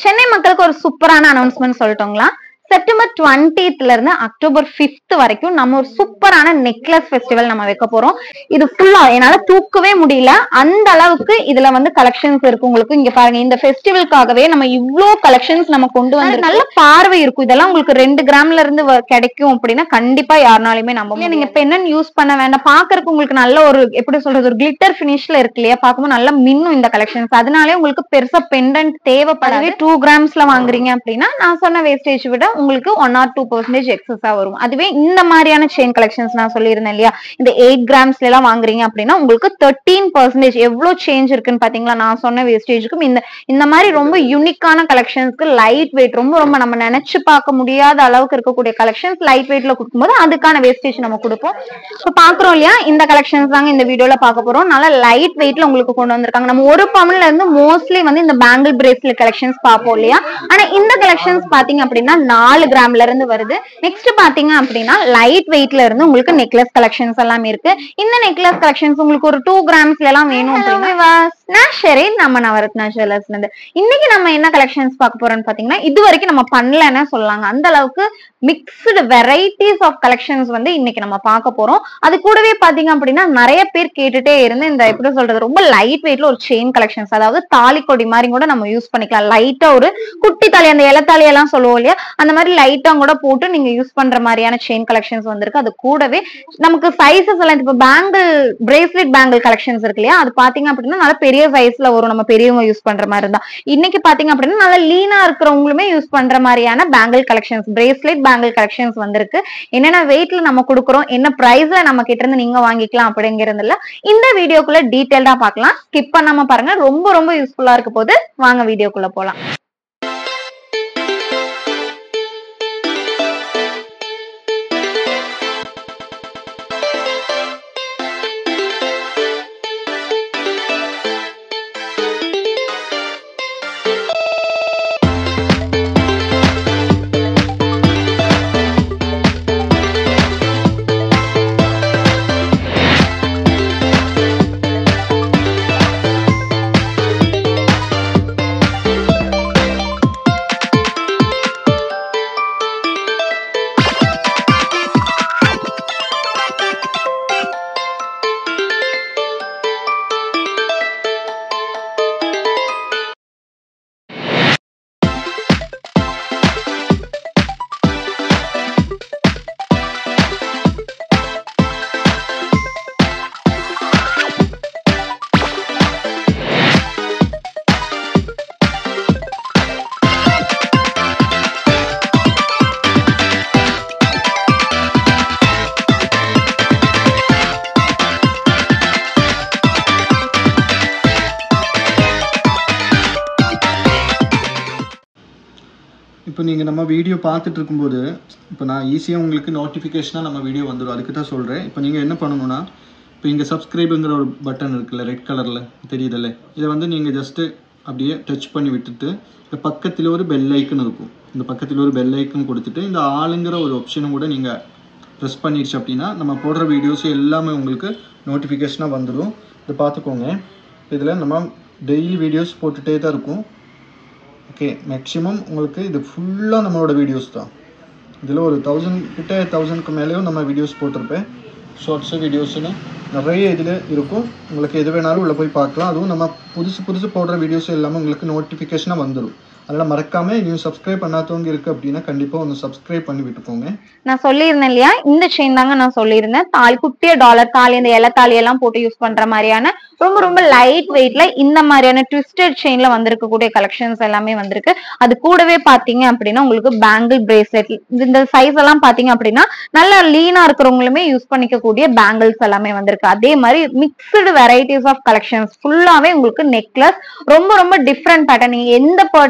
சென்னை மக்களுக்கு ஒரு சூப்பரான அனௌன்ஸ்மெண்ட் சொல்லிட்டோங்களா. செப்டம்பர் 20th இருந்து அக்டோபர் 5th வரைக்கும் நம்ம ஒரு சூப்பரான நெக்லஸ் ஃபெஸ்டிவல் நம்ம வைக்க போறோம். இது ஃபுல்லா என்னால தூக்கவே முடியல, அந்த அளவுக்கு இதுல வந்து கலெக்ஷன்ஸ் இருக்கு. உங்களுக்கு இங்க பாருங்க, இந்த ஃபெஸ்டிவலுக்காகவே நம்ம இவ்ளோ கலெக்ஷன்ஸ் நம்ம கொண்டு வந்து நல்ல பார்வை இருக்கும். இதெல்லாம் உங்களுக்கு 2 கிராம்ல இருந்து கிடைக்கும் அப்படின்னா கண்டிப்பா யாருனாலுமே நம்ப முடியும். நீங்க பெண்ணன் யூஸ் பண்ண வேண்டாம், பாக்குறதுக்கு உங்களுக்கு நல்ல ஒரு எப்படி சொல்றது, ஒரு கிளிட்டர் பினிஷ்ல இருக்கு இல்லையா, பாக்கும்போது நல்லா மின்னும் இந்த கலெக்ஷன்ஸ். அதனாலே உங்களுக்கு பெருசா பெண்டன்ட் தேவைப்படாது. 2 கிராம்ஸ்ல வாங்குறீங்க அப்படின்னா நான் சொன்ன வேஸ்டேஜ் விட உங்களுக்கு 1 or 2% எக்ஸஸா வரும். அதுவே இந்த மாதிரியான செயின் கலெக்ஷன்ஸ் நான் சொல்லியிருந்தேன் இல்லையா, இந்த 8 கிராம்ஸ்ல எல்லாம் வாங்குறீங்க அப்படின்னா உங்களுக்கு 13% எவ்வளவு சேஞ்ச் இருக்குன்னு பாத்தீங்களா. நான் சொன்ன வேஸ்டேஜுக்கும் இந்த மாதிரி ரொம்ப யூனிக்கான கலெக்ஷன்ஸ்க்கு லைட் வெயிட், ரொம்ப நம்ம நினைச்சு பார்க்க முடியாத அளவுக்கு இருக்கக்கூடிய கலெக்ஷன்ஸ் லைட் வெயிட்ல கொடுக்கும்போது அதுக்கான வேஸ்டேஜ் நம்ம கொடுப்போம். இப்ப பாக்குறோம் இல்லையா, இந்த கலெக்ஷன்ஸ் தாங்க இந்த வீடியோல பார்க்க போறோம். நல்லா லைட் வெயிட்ல உங்களுக்கு கொண்டு வந்திருக்காங்க. நம்ம 1 பவுன்ல இருந்து மோஸ்ட்லி வந்து இந்த பேங்கிள் பிரேஸ்லெட் கலெக்ஷன்ஸ் பார்ப்போம் இல்லையா, ஆனா இந்த கலெக்ஷன்ஸ் பாத்தீங்க அப்படின்னா 4 கிராம்ல இருந்து வருது. நெக்ஸ்ட் பாத்தீங்க அப்படின்னா லைட் வெயிட்ல இருந்து உங்களுக்கு நெக்லஸ் கலெக்ஷன்ஸ் எல்லாம் இருக்கு. இந்த நெக்லஸ் கலெக்ஷன்ஸ் உங்களுக்கு ஒரு 2 கிராம்ஸ்ல எல்லாம் வேணும் அப்படின்னா நான் ஷெரீன், நம்ம நவரத்னா ஜுவல்லர்ஸ்ல இருந்து இன்னைக்கு நம்ம என்ன கலெக்ஷன்ஸ் பார்க்க போறோம்னு பாத்தீங்கன்னா இது வரைக்கும் நம்ம பண்ணலன்னு சொல்லலாங்க. அந்த அளவுக்கு மிக்ஸ்டு வெரைட்டிஸ் ஆஃப் கலெக்ஷன்ஸ் வந்து இன்னைக்கு நம்ம பார்க்க போறோம். அது கூடவே பாத்தீங்க அப்படின்னா நிறைய பேர் கேட்டுட்டே இருந்து இந்த எப்படி சொல்றது, ரொம்ப லைட் வெயிட்ல ஒரு செயின் கலெக்ஷன்ஸ், அதாவது தாலி கொடி மாதிரி கூட நம்ம யூஸ் பண்ணிக்கலாம். லைட்டா ஒரு குட்டி தாலி, அந்த இலத்தாலி எல்லாம் சொல்லுவோம் இல்லையா, அந்த மாதிரி லைட்டா கூட போட்டு நீங்க யூஸ் பண்ற மாதிரியான செயின் கலெக்ஷன்ஸ் வந்திருக்கு. அது கூடவே நமக்கு சைசஸ் எல்லாம் இப்ப பேங்கிள் பிரேஸ்லெட் பேங்கிள் கலெக்ஷன்ஸ் இருக்கு இல்லையா, அது பாத்தீங்க அப்படின்னா நல்ல பெரிய சைஸ்ல வரும், நம்ம பெரியவங்க யூஸ் பண்ற மாதிரி இருந்தா. இன்னைக்கு பாத்தீங்க அப்படின்னா நல்ல லீனா இருக்கிறவங்களுமே யூஸ் பண்ற மாதிரியான bangle collections, bracelet bangle collections வந்திருக்கு. என்னென்ன வெயிட்ல நம்ம கொடுக்குறோம், என்ன பிரைஸ்ல நம்ம கிட்ட இருந்து நீங்க வாங்கிக்கலாம் அப்படிங்கறதுல இந்த வீடியோக்குள்ள டீடைல்டா பார்க்கலாம். ஸ்கிப் பண்ணாம பாருங்க, ரொம்ப யூஸ்ஃபுல்லா இருக்க போது. வாங்க வீடியோக்குள்ள போலாம். இப்போ நீங்கள் நம்ம வீடியோ பார்த்துட்டு இருக்கும்போது இப்போ நான் ஈஸியாக உங்களுக்கு நோட்டிஃபிகேஷனாக நம்ம வீடியோ வந்துடும், அதுக்கு தான் சொல்கிறேன். இப்போ நீங்கள் என்ன பண்ணணும்னா, இப்போ இங்கே சப்ஸ்கிரைபுங்கிற ஒரு பட்டன் இருக்குல்ல, ரெட் கலரில் தெரியுதில்ல, இதை வந்து நீங்கள் ஜஸ்ட்டு அப்படியே டச் பண்ணி விட்டுட்டு இந்த பக்கத்தில் ஒரு பெல் ஐக்கன் இருக்கும், இந்த பக்கத்தில் ஒரு பெல் ஐக்கன் கொடுத்துட்டு இந்த ஆளுங்கிற ஒரு ஆப்ஷனும் கூட நீங்கள் ப்ரெஸ் பண்ணிடுச்சு அப்படின்னா நம்ம போடுற வீடியோஸ் எல்லாமே உங்களுக்கு நோட்டிஃபிகேஷனாக வந்துடும். இதை பார்த்துக்கோங்க. இதில் நம்ம டெய்லி வீடியோஸ் போட்டுகிட்டே தான் இருக்கும். ஓகே, மேக்ஸிமம் உங்களுக்கு இது ஃபுல்லாக நம்மளோட வீடியோஸ் தான். இதில் ஒரு 1000க்கு மேலேயும் நம்ம வீடியோஸ் போட்டிருப்பேன். ஷார்ட்ஸு வீடியோஸ்னு நிறைய இதில் இருக்கும். உங்களுக்கு எது வேணாலும் உள்ளே போய் பார்க்கலாம். அதுவும் நம்ம புதுசு போடுற வீடியோஸ் எல்லாமே உங்களுக்கு நோட்டிஃபிகேஷனாக வந்துடும். அதெல்லாம் மறக்காம நீங்க சப்ஸ்கிரைப் பண்ணாதவங்க இருக்கு அப்படின்னா கண்டிப்பா ஒன்று சப்ஸ்கிரைப் பண்ணி விட்டுக்கோங்க. நான் சொல்லியிருந்தேன் இல்லையா, இந்த செயின் தாங்க நான் சொல்லியிருந்தேன். தாலி, குட்டிய டாலர் தாலி, இந்த இலை தாலி எல்லாம் போட்டு யூஸ் பண்ற மாதிரியான ரொம்ப லைட் வெயிட்ல இந்த மாதிரியான ட்விஸ்டட் செயின்ல வந்திருக்கக்கூடிய கலெக்ஷன்ஸ் எல்லாமே வந்திருக்கு. அது கூடவே பாத்தீங்க அப்படின்னா உங்களுக்கு பேங்கிள் பிரேஸ்லெட், இந்த சைஸ் எல்லாம் பாத்தீங்க அப்படின்னா நல்லா லீனா இருக்கிறவங்களுமே யூஸ் பண்ணிக்கக்கூடிய பேங்கிள்ஸ் எல்லாமே வந்திருக்கு. அதே மாதிரி மிக்ஸ்டு வெரைட்டிஸ் ஆஃப் கலெக்ஷன்ஸ் ஃபுல்லாவே உங்களுக்கு நெக்லஸ் ரொம்ப டிஃப்ரெண்ட் பேட்டர்ன். நீங்க எந்த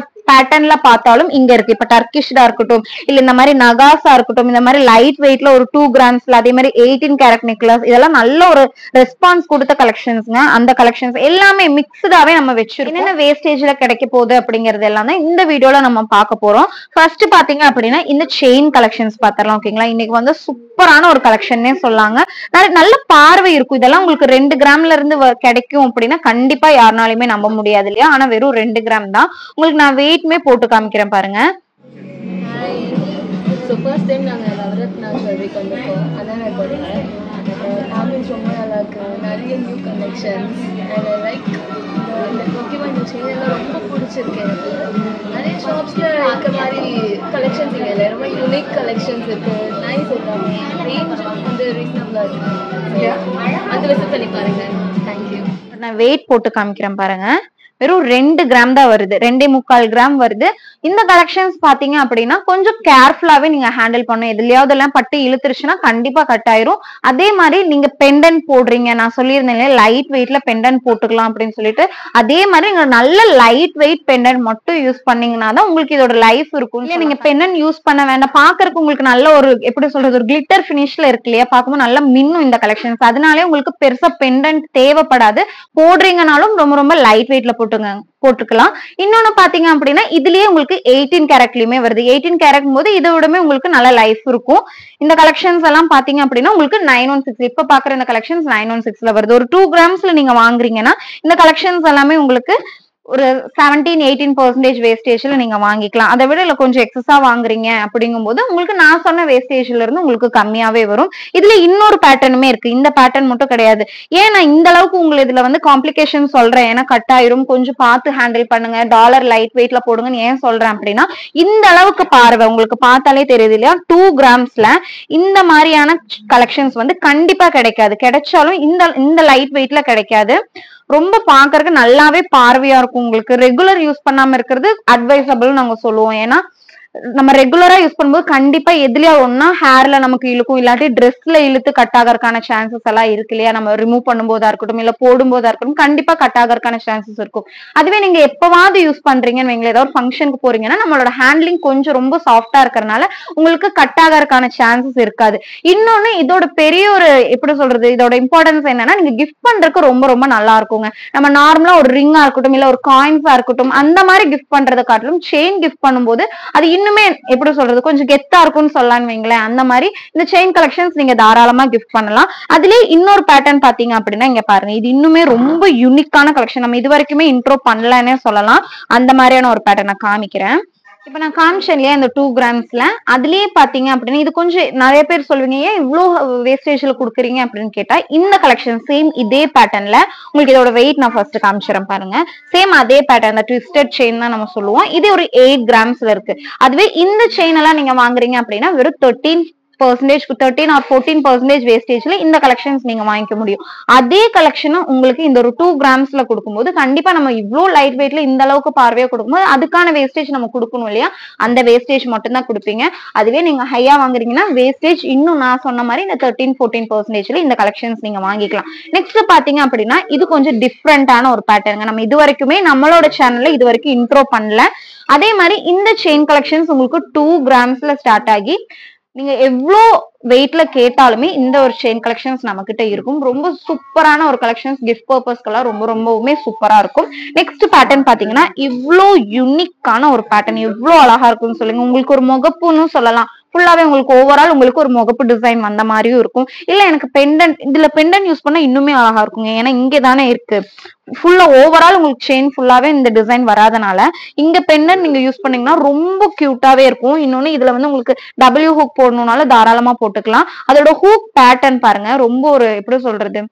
பேட்டர்ன்ல பார்த்தாலும் இங்க இருக்கு. இப்ப டர்கிஷ்டா இருக்கட்டும், இல்ல இந்த மாதிரி நகாஸா இருக்கட்டும், இந்த மாதிரி லைட் வெயிட்ல ஒரு 2 கிராம்ஸ்ல, அதே மாதிரி 18 கேரட் நெக்லஸ், இதெல்லாம் நல்ல ஒரு ரெஸ்பான்ஸ் கொடுத்த கலெக்ஷன்ஸ்ங்க. அந்த கலெக்ஷன்ஸ் எல்லாமே மிக்ஸ்டாவே நம்ம வச்சிருக்கோம். என்னென்ன வேஸ்டேஜ்ல கிடைக்க போகுது அப்படிங்கறது எல்லாம் தான் இந்த வீடியோல நம்ம பார்க்க போறோம். ஃபர்ஸ்ட் பாத்தீங்க அப்படின்னா இந்த செயின் கலெக்ஷன்ஸ் பாத்திரலாம். ஓகேங்களா, இன்னைக்கு வந்து சூப்பரான ஒரு கலெக்ஷன்னே சொல்லாங்க. நல்ல பார்வை இருக்கும். இதெல்லாம் உங்களுக்கு 2 கிராம்ல இருந்து கிடைக்கும் அப்படின்னா கண்டிப்பா யாருனாலுமே நம்ப முடியாது இல்லையா? ஆனா வெறும் 2 கிராம் தான். உங்களுக்கு நான் வெயிட்மே போட்டு காமிக்கிறேன் பாருங்க. ஸோ ஃபர்ஸ்ட் டைம் நாங்கள் நவரத்னா ஜுவல்லரிக்கு வந்திருக்கோம். அதான் நான் போடுறேன். ஆம்பியன்ஸ் ரொம்ப நல்லா இருக்கு. நிறைய நியூ கலெக்ஷன்ஸ் அண்ட் லைக் இந்த முக்கியமாக இந்த செயினெல்லாம் ரொம்ப பிடிச்சிருக்கு எனக்கு. நிறைய ஷாப்ஸில் இருக்க மாதிரி கலெக்ஷன்ஸ் இங்கே இல்லை. ரொம்ப யூனிக் கலெக்ஷன்ஸ் இருக்குது. நைஸ் எல்லாமே ரேஞ்ச் வந்து ரீசனபிளாக இருக்குது. வந்து விசிட் பண்ணி பாருங்கள். தேங்க்யூ. நான் வெயிட் போட்டு காமிக்கிறேன் பாருங்க. வெறும் 2 கிராம் தான் வருது. 2.25 கிராம் வருது. இந்த கலெக்ஷன்ஸ் பாத்தீங்க அப்படின்னா கொஞ்சம் கேர்ஃபுல்லாவே நீங்க ஹேண்டில் பண்ணும். எதுலயாவது எல்லாம் பட்டு இழுத்துருச்சுன்னா கண்டிப்பா கட் ஆயிரும். அதே மாதிரி நீங்க பெண்டன்ட் போடுறீங்க, நான் சொல்லியிருந்தேன் லைட் வெயிட்ல பெண்டன்ட் போட்டுக்கலாம் அப்படின்னு சொல்லிட்டு, அதே மாதிரி நீங்க நல்ல லைட் வெயிட் பெண்டன்ட் மட்டும் யூஸ் பண்ணீங்கன்னா தான் உங்களுக்கு இதோட லைஃப் இருக்கும். இல்ல நீங்க பெண்டன்ட் யூஸ் பண்ண வேண்டாம், பாக்குறதுக்கு உங்களுக்கு நல்ல ஒரு எப்படி சொல்றது ஒரு கிளிட்டர் பினிஷ்ல இருக்கு இல்லையா, பார்க்கும்போது நல்லா மின்னும் இந்த கலெக்ஷன்ஸ். அதனாலே உங்களுக்கு பெருசா பெண்டன்ட் தேவைப்படாது. போடுறீங்கனாலும் ரொம்ப ரொம்ப லைட் வெயிட்ல போட்டுக்கலாம். இன்னொன்னு பாத்தீங்க அப்படின்னா இதுலயே உங்களுக்கு 18 கேரட்லயுமே வருது. 18 கேரட் போது இதை விடமே உங்களுக்கு நல்ல லைஃப் இருக்கும். இந்த கலெக்ஷன்ஸ் எல்லாம் பாத்தீங்க அப்படின்னா உங்களுக்கு 916 இப்ப பாக்குற இந்த கலெக்ஷன்ஸ் 916ல வருது. ஒரு 2 கிராம்ஸ்ல நீங்க வாங்குறீங்கன்னா இந்த கலெக்ஷன்ஸ் எல்லாமே உங்களுக்கு ஒரு 17-18% வேஸ்டேஜ்ல நீங்க வாங்கிக்கலாம். அதை விட இல்ல கொஞ்சம் எக்ஸஸா வாங்குறீங்க அப்படிங்கும் போது உங்களுக்கு நான் சொன்ன வேஸ்டேஜ்ல இருந்து உங்களுக்கு கம்மியாவே வரும். இதுல இன்னொரு பேட்டர்னுமே இருக்கு. இந்த பேட்டர்ன் மட்டும் கிடையாது. ஏன் நான் இந்த அளவுக்கு உங்களுக்கு இதுல வந்து காம்ப்ளிகேஷன் சொல்றேன், ஏன்னா கட் ஆயிரும், கொஞ்சம் பார்த்து ஹேண்டில் பண்ணுங்க, டாலர் லைட் வெயிட்ல போடுங்கன்னு ஏன் சொல்றேன் அப்படின்னா இந்த அளவுக்கு பார்வை உங்களுக்கு பார்த்தாலே தெரியுது இல்லையா, 2 கிராம்ஸ்ல இந்த மாதிரியான கலெக்ஷன்ஸ் வந்து கண்டிப்பா கிடைக்காது. கிடைச்சாலும் இந்த லைட் வெயிட்ல கிடைக்காது. ரொம்ப பாக்குறதுக்கு நல்லாவே பார்வையா இருக்கும். உங்களுக்கு ரெகுலர் யூஸ் பண்ணாம இருக்கிறது அட்வைசபிள் நாங்க சொல்லுவோம். ஏன்னா நம்ம ரெகுலரா யூஸ் பண்ணும்போது கண்டிப்பா எதுலயா ஒன்னா ஹேர்ல நமக்கு இழுக்கும், இல்லாட்டி ட்ரெஸ்ல இழுத்து கட் ஆகிறதுக்கான சான்சஸ் எல்லாம் இருக்கு இல்லையா. நம்ம ரிமூவ் பண்ணும்போதா இருக்கட்டும் இல்ல போடும்போதா இருக்கட்டும் கண்டிப்பா கட் ஆகிறதுக்கான சான்சஸ் இருக்கும். அதுவே நீங்க எப்பவாவது யூஸ் பண்றீங்கன்னு வைங்களேன், ஏதாவது ஒரு ஃபங்க்ஷனுக்கு போறீங்கன்னா நம்மளோட ஹேண்ட்லிங் கொஞ்சம் ரொம்ப சாஃப்டா இருக்கறனால உங்களுக்கு கட் ஆகிறதுக்கான சான்சஸ் இருக்காது. இன்னொன்னு இதோட பெரிய ஒரு எப்படி சொல்றது இதோட இம்பார்ட்டன்ஸ் என்னன்னா நீங்க கிஃப்ட் பண்றதுக்கு ரொம்ப ரொம்ப நல்லா இருக்குங்க. நம்ம நார்மலா ஒரு ரிங்கா இருக்கட்டும் இல்ல ஒரு காயின்ஸா இருக்கட்டும் அந்த மாதிரி கிஃப்ட் பண்றதை காட்டிலும் செயின் கிஃப்ட் பண்ணும்போது அது இன்னுமே எப்படி சொல்றது கொஞ்சம் கெத்தா இருக்கும்னு சொல்லலாம்னு வைங்களேன். அந்த மாதிரி இந்த செயின் கலெக்ஷன்ஸ் நீங்க தாராளமா கிஃப்ட் பண்ணலாம். அதுலயே இன்னொரு பேட்டர்ன் பாத்தீங்க அப்படின்னா இங்க பாருங்க, இது இன்னுமே ரொம்ப யூனிக்கான கலெக்ஷன். நம்ம இது வரைக்குமே இன்ட்ரோ பண்ணலன்னே சொல்லலாம். அந்த மாதிரியான ஒரு பேட்டர்ன் நான் காமிக்கிறேன். இப்ப நான் காமிச்சேன் இல்லையா இந்த 2 கிராம்ஸ்ல, அதுலயே பாத்தீங்க அப்படின்னா இது கொஞ்சம் நிறைய பேர் சொல்லுவீங்க ஏன் இவ்வளவு வேஸ்டேஜ்ல குடுக்குறீங்க அப்படின்னு கேட்டா, இந்த கலெக்ஷன் சேம் இதே பேட்டர்ன்ல உங்களுக்கு இதோட வெயிட் நான் ஃபர்ஸ்ட் காமிச்சிடறேன் பாருங்க. சேம் அதே பேட்டர்ன் ட்விஸ்டட் செயின் தான் நம்ம சொல்லுவோம். இது ஒரு 8 கிராம்ஸ்ல இருக்கு. அதுவே இந்த செயின் எல்லாம் நீங்க வாங்குறீங்க அப்படின்னா வெறும் 13 or 14% வேஸ்டேஜ்ல இந்த கலெக்ஷன்ஸ் நீங்க வாங்கிக்க முடியும். அதே கலெக்ஷன் உங்களுக்கு இந்த ஒரு 2 கிராம்ஸ்ல கொடுக்கும்போது கண்டிப்பா நம்ம இவ்வளவு லைட் வெயிட்ல இந்த அளவுக்கு பார்வையா கொடுக்கும்போது அதுக்கான வேஸ்டேஜ் நம்ம கொடுக்கணும் இல்லையா, அந்த வேஸ்டேஜ் மட்டும் தான் கொடுப்பீங்க. அதுவே நீங்க ஹையா வாங்குறீங்கன்னா வேஸ்டேஜ் இன்னும் நான் சொன்ன மாதிரி இந்த 13-14% இந்த கலெக்ஷன்ஸ் நீங்க வாங்கிக்கலாம். நெக்ஸ்ட் பாத்தீங்க அப்படின்னா இது கொஞ்சம் டிஃப்ரெண்டான ஒரு பேட்டர்ன். நம்ம இது வரைக்குமே நம்மளோட சேனல்ல இது வரைக்கும் இன்ட்ரோ பண்ணல. அதே மாதிரி இந்த செயின் கலெக்ஷன்ஸ் உங்களுக்கு 2 கிராம்ஸ்ல ஸ்டார்ட் ஆகி நீங்க எவ்வளோ வெயிட்ல கேட்டாலுமே இந்த ஒரு செயின் கலெக்ஷன்ஸ் நம்ம கிட்ட இருக்கும். ரொம்ப சூப்பரான ஒரு கலெக்ஷன்ஸ் கிஃப்ட் பர்பஸ்க்கெல்லாம் ரொம்பவுமே சூப்பரா இருக்கும். நெக்ஸ்ட் பேட்டர்ன் பாத்தீங்கன்னா இவ்வளோ யூனிக்கான ஒரு பேட்டர்ன், எவ்வளவு அழகா இருக்கும்னு சொல்லுங்க. உங்களுக்கு ஒரு முகப்புன்னு சொல்லலாம். ஃபுல்லாவே உங்களுக்கு ஓவரால் உங்களுக்கு ஒரு முகப்பு டிசைன் வந்த மாதிரியும் இருக்கும். இல்ல எனக்கு பெண்டன்ட் இதுல பெண்டன்ட் யூஸ் பண்ணா இன்னுமே அழகா இருக்குங்க. ஏன்னா இங்க தானே இருக்கு ஃபுல்லா ஓவரால் உங்களுக்கு செயின் ஃபுல்லாவே இந்த டிசைன் வராதனால இங்க பெண்டன்ட் நீங்க யூஸ் பண்ணீங்கன்னா ரொம்ப கியூட்டாவே இருக்கும். இன்னொன்னு இதுல வந்து உங்களுக்கு டபிள்யூ ஹூக் போடணும்னால தாராளமா போட்டுக்கலாம். அதோட ஹூக் பேட்டர்ன் பாருங்க, ரொம்ப ஒரு எப்படி சொல்றது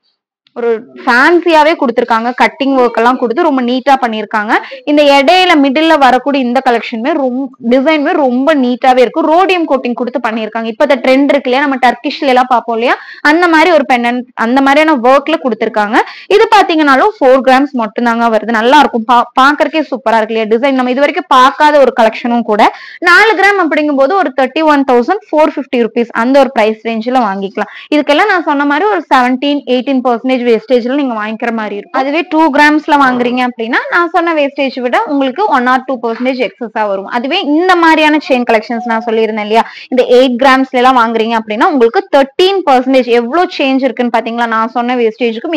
ஒரு ஃபேன்சியாவே கொடுத்திருக்காங்க. கட்டிங் ஒர்க் எல்லாம் கொடுத்து ரொம்ப நீட்டா பண்ணிருக்காங்க. இந்த இடையில மிடில்ல வரக்கூடிய இந்த கலெக்ஷனுமே ரொம்ப டிசைன்மே ரொம்ப நீட்டாவே இருக்கும். ரோடியம் கோட்டிங் கொடுத்து பண்ணிருக்காங்க. இப்ப இந்த ட்ரெண்ட் இருக்கு இல்லையா, நம்ம டர்க்கிஷ்ல எல்லாம் பார்ப்போம் இல்லையா, அந்த மாதிரி ஒரு பெண்டன்ட் அந்த மாதிரியான ஒர்க்ல கொடுத்திருக்காங்க. இது பாத்தீங்கன்னாலும் 4 கிராம்ஸ் மட்டும் தாங்க வருது. நல்லா இருக்கும், பாக்குறதுக்கே சூப்பரா இருக்கு இல்லையா டிசைன். நம்ம இது வரைக்கும் பார்க்காத ஒரு கலெக்ஷனும் கூட. 4 கிராம் அப்படிங்கும் போது ஒரு 31,450 rupees அந்த ஒரு பிரைஸ் ரேஞ்சில வாங்கிக்கலாம். இதுக்கெல்லாம் நான் சொன்ன மாதிரி ஒரு 17-18% வேஸ்டேஜ்ல நீங்க வாங்கிக்கிற மாதிரி இருக்கும். அதுவே 2 கிராம்ஸ்ல வாங்குறீங்க அப்படின்னா நான் சொன்ன வேஸ்டேஜ் விட உங்களுக்கு 1 or 2% எக்ஸஸா வரும். அதுவே இந்த மாதிரியான செயின் கலெக்ஷன்ஸ் நான் சொல்லியிருந்தேன் இல்லையா, இந்த 8 கிராம்ஸ்ல எல்லாம் வாங்குறீங்க அப்படின்னா உங்களுக்கு 13% எவ்வளவு சேஞ்ச் இருக்குன்னு பாத்தீங்களா. நான் சொன்ன வேஸ்டேஜுக்கும்